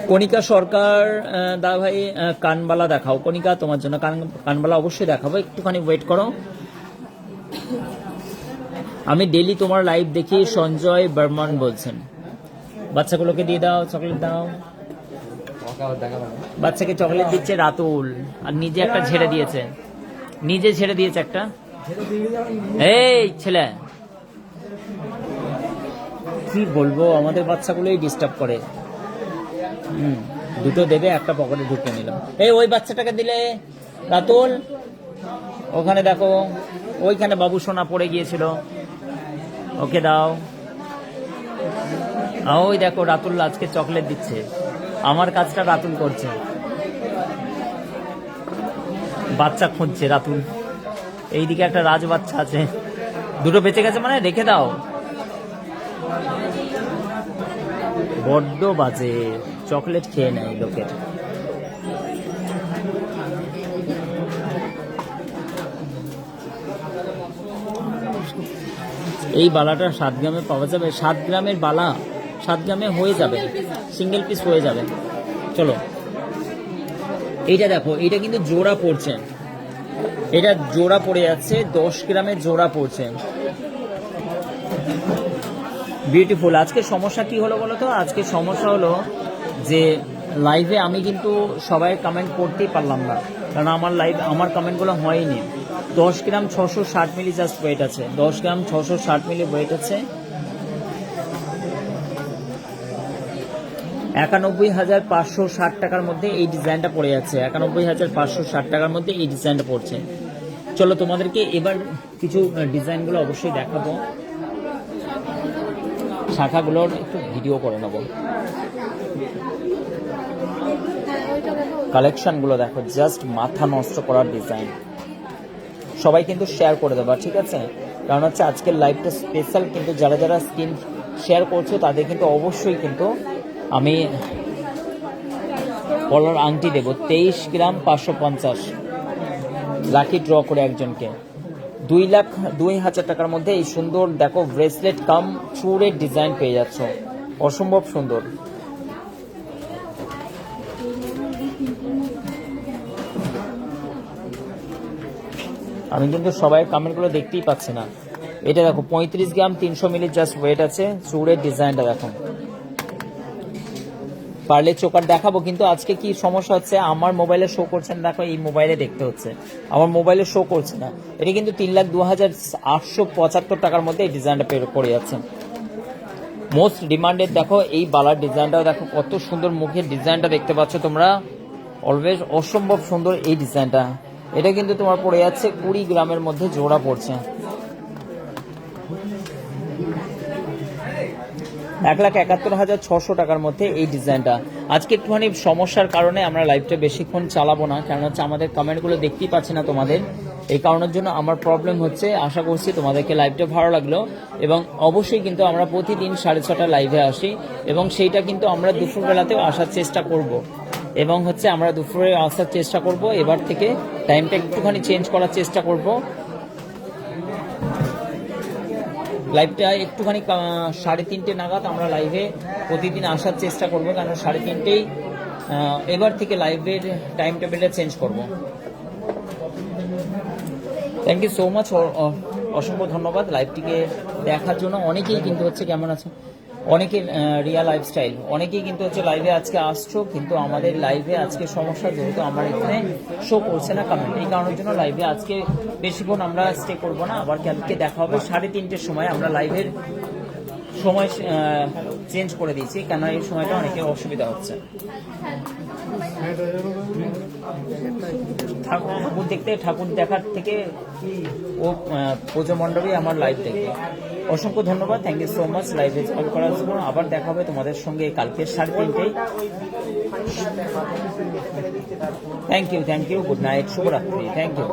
কণিকা সরকার, দাদা ভাই কানবালা দেখাও। কণিকা তোমার জন্য কানবালা অবশ্যই দেখাবো, একটুখানি ওয়েট করো। আমি ডেলি তোমার লাইভ দেখি, সঞ্জয় বর্মন বলছেন। বাচ্চাগুলোকে দিয়ে দাও, চকলেট দাও। বাচ্চাকে চকলেট দিচ্ছে রাতুল, আর নিজে একটা ছেড়ে দিয়েছে, একটা। এই ছেলে, কি বলবো, আমাদের বাচ্চাগুলোই ডিস্টার্ব করে। দুটো দেবে, একটা পকেটে ঢুকে নিলাম। এই ওই বাচ্চাটাকে দিলে রাতুল, ওখানে দেখো, ওইখানে বাবু সোনা পড়ে গিয়েছিল, ওকে দাও। ওই দেখো রাতুল আজকে চকলেট দিচ্ছে, আমার কাজটা রাতুল করছে। বাচ্চা খুঁজছে রাতুল। এইদিকে একটা রাজ বাচ্চা আছে, দুটো বেঁচে গেছে, মানে রেখে দাও। বড্ড বাজে, চকলেট খেয়ে নেয় লোকের। এই বালাটা 7 গ্রামে পাওয়া যাবে, 7 গ্রামের বালা 7 গ্রামে হয়ে যাবে, সিঙ্গেল পিস হয়ে যাবে। চলো এইটা দেখো, এটা কিন্তু জোড়া পড়ছে, এটা জোড়া পড়ে যাচ্ছে, 10 গ্রামের জোড়া পড়ছে, বিউটিফুল। আজকে সমস্যা কি হলো বলো তো, আজকে সমস্যা হলো যে লাইভে আমি কিন্তু সবাই কমেন্ট করতেই পারলাম না, কারণ আমার কমেন্টগুলো হয়নি। 10 গ্রাম 660 মিলি জাস্ট ওয়েট আছে, 10 গ্রাম 660 মিলি ওয়েট আছে। 91,560 টাকার মধ্যে এই ডিজাইনটা পড়ে যাচ্ছে, 91,560 টাকার মধ্যে এই ডিজাইনটা পড়ছে। চলো তোমাদেরকে এবার কিছু ডিজাইনগুলো অবশ্যই দেখাবো, শাখাগুলোর একটু ভিডিও করে নেব। কালেকশনগুলো দেখো, জাস্ট মাথা নষ্ট করার ডিজাইন। সবাই কিন্তু শেয়ার করে দেবা, ঠিক আছে? কারণ হচ্ছে আজকের লাইভটা স্পেশাল, কিন্তু যারা যারা স্ক্রিন শেয়ার করছো তাদের কিন্তু অবশ্যই কিন্তু আমি কলার আংটি দেবো। 23 গ্রাম 550, লাকি ড্র করে একজনকে 2,02,000 টাকার মধ্যে এই সুন্দর দেখো ব্রেসলেট কাম চুড়ের ডিজাইন পেয়ে যাচ্ছ, অসম্ভব সুন্দর। আমি কিন্তু সবাই কমেন্টগুলো দেখতেই পাচ্ছি না। এটা দেখো 35 গ্রাম 300 মিলি জাস্ট ওয়েট আছে, চুড়ের ডিজাইনটা দেখো, পারলে চোকার দেখাবো, কিন্তু আজকে কি সমস্যা হচ্ছে, আমার মোবাইলে শো করছে না, দেখো এই মোবাইলে দেখতে হচ্ছে, আমার মোবাইলে শো করছে না। এটা কিন্তু 3,02,875 টাকার মধ্যে এই ডিজাইনটা পড়ে যাচ্ছে। মোস্ট ডিমান্ডেড দেখো এই বালার ডিজাইনটাও দেখো, কত সুন্দর মুখের ডিজাইনটা দেখতে পাচ্ছ তোমরা, অলওয়েজ অসম্ভব সুন্দর এই ডিজাইনটা। এটা কিন্তু তোমার পড়ে যাচ্ছে 20 গ্রামের মধ্যে জোড়া পড়ছে, 1,71,600 টাকার মধ্যে এই ডিজাইনটা। আজকে একটুখানি সমস্যার কারণে আমরা লাইভটা বেশিক্ষণ চালাবো না, কারণ হচ্ছে আমাদের কমেন্টগুলো দেখতেই পাচ্ছি না তোমাদের, এই কারণের জন্য আমার প্রবলেম হচ্ছে। আশা করছি তোমাদেরকে লাইভটা ভালো লাগলো, এবং অবশ্যই কিন্তু আমরা প্রতিদিন 6:30 লাইভে আসি, এবং সেইটা কিন্তু আমরা দুপুরবেলাতেও আসার চেষ্টা করব, এবং হচ্ছে আমরা দুপুরে আসার চেষ্টা করব। এবার থেকে টাইমটা একটুখানি চেঞ্জ করার চেষ্টা করব, লাইভটা একটুখানি 3:30 নাগাদ আমরা লাইভে প্রতিদিন আসার চেষ্টা করব, কারণ 3:30 এবার থেকে লাইভের টাইম টেবিলটা চেঞ্জ করব। থ্যাংক ইউ সো মাচ, অসংখ্য ধন্যবাদ লাইভটিকে দেখার জন্য। অনেকেই কিন্তু হচ্ছে কেমন আছে, অনেকে রিয়া লাইফস্টাইল, অনেকেই কিন্তু হচ্ছে লাইভে আজকে আসছো, কিন্তু আমাদের লাইভে আজকে সমস্যা, যেহেতু আমার এখানে শো করছে না কমেন্ট, এই কারণের জন্য লাইভে আজকে বেশিক্ষণ আমরা স্টে করবো না। আবার কালকে দেখা হবে 3:30-র সময়। আমরা লাইভের সময় চেঞ্জ করে দিয়েছি, কেন এই সময়টা অনেকের অসুবিধা হচ্ছে। ঠাকুর দেখার থেকে ও পুজো মণ্ডপে আমার লাইভ দেখবে। অসংখ্য ধন্যবাদ, থ্যাংক ইউ সো মাচ লাইভে কল করার জন্য। আবার দেখা হবে তোমাদের সঙ্গে কালকে 3:30। থ্যাংক ইউ, গুড নাইট, শুভরাত্রি, থ্যাংক ইউ।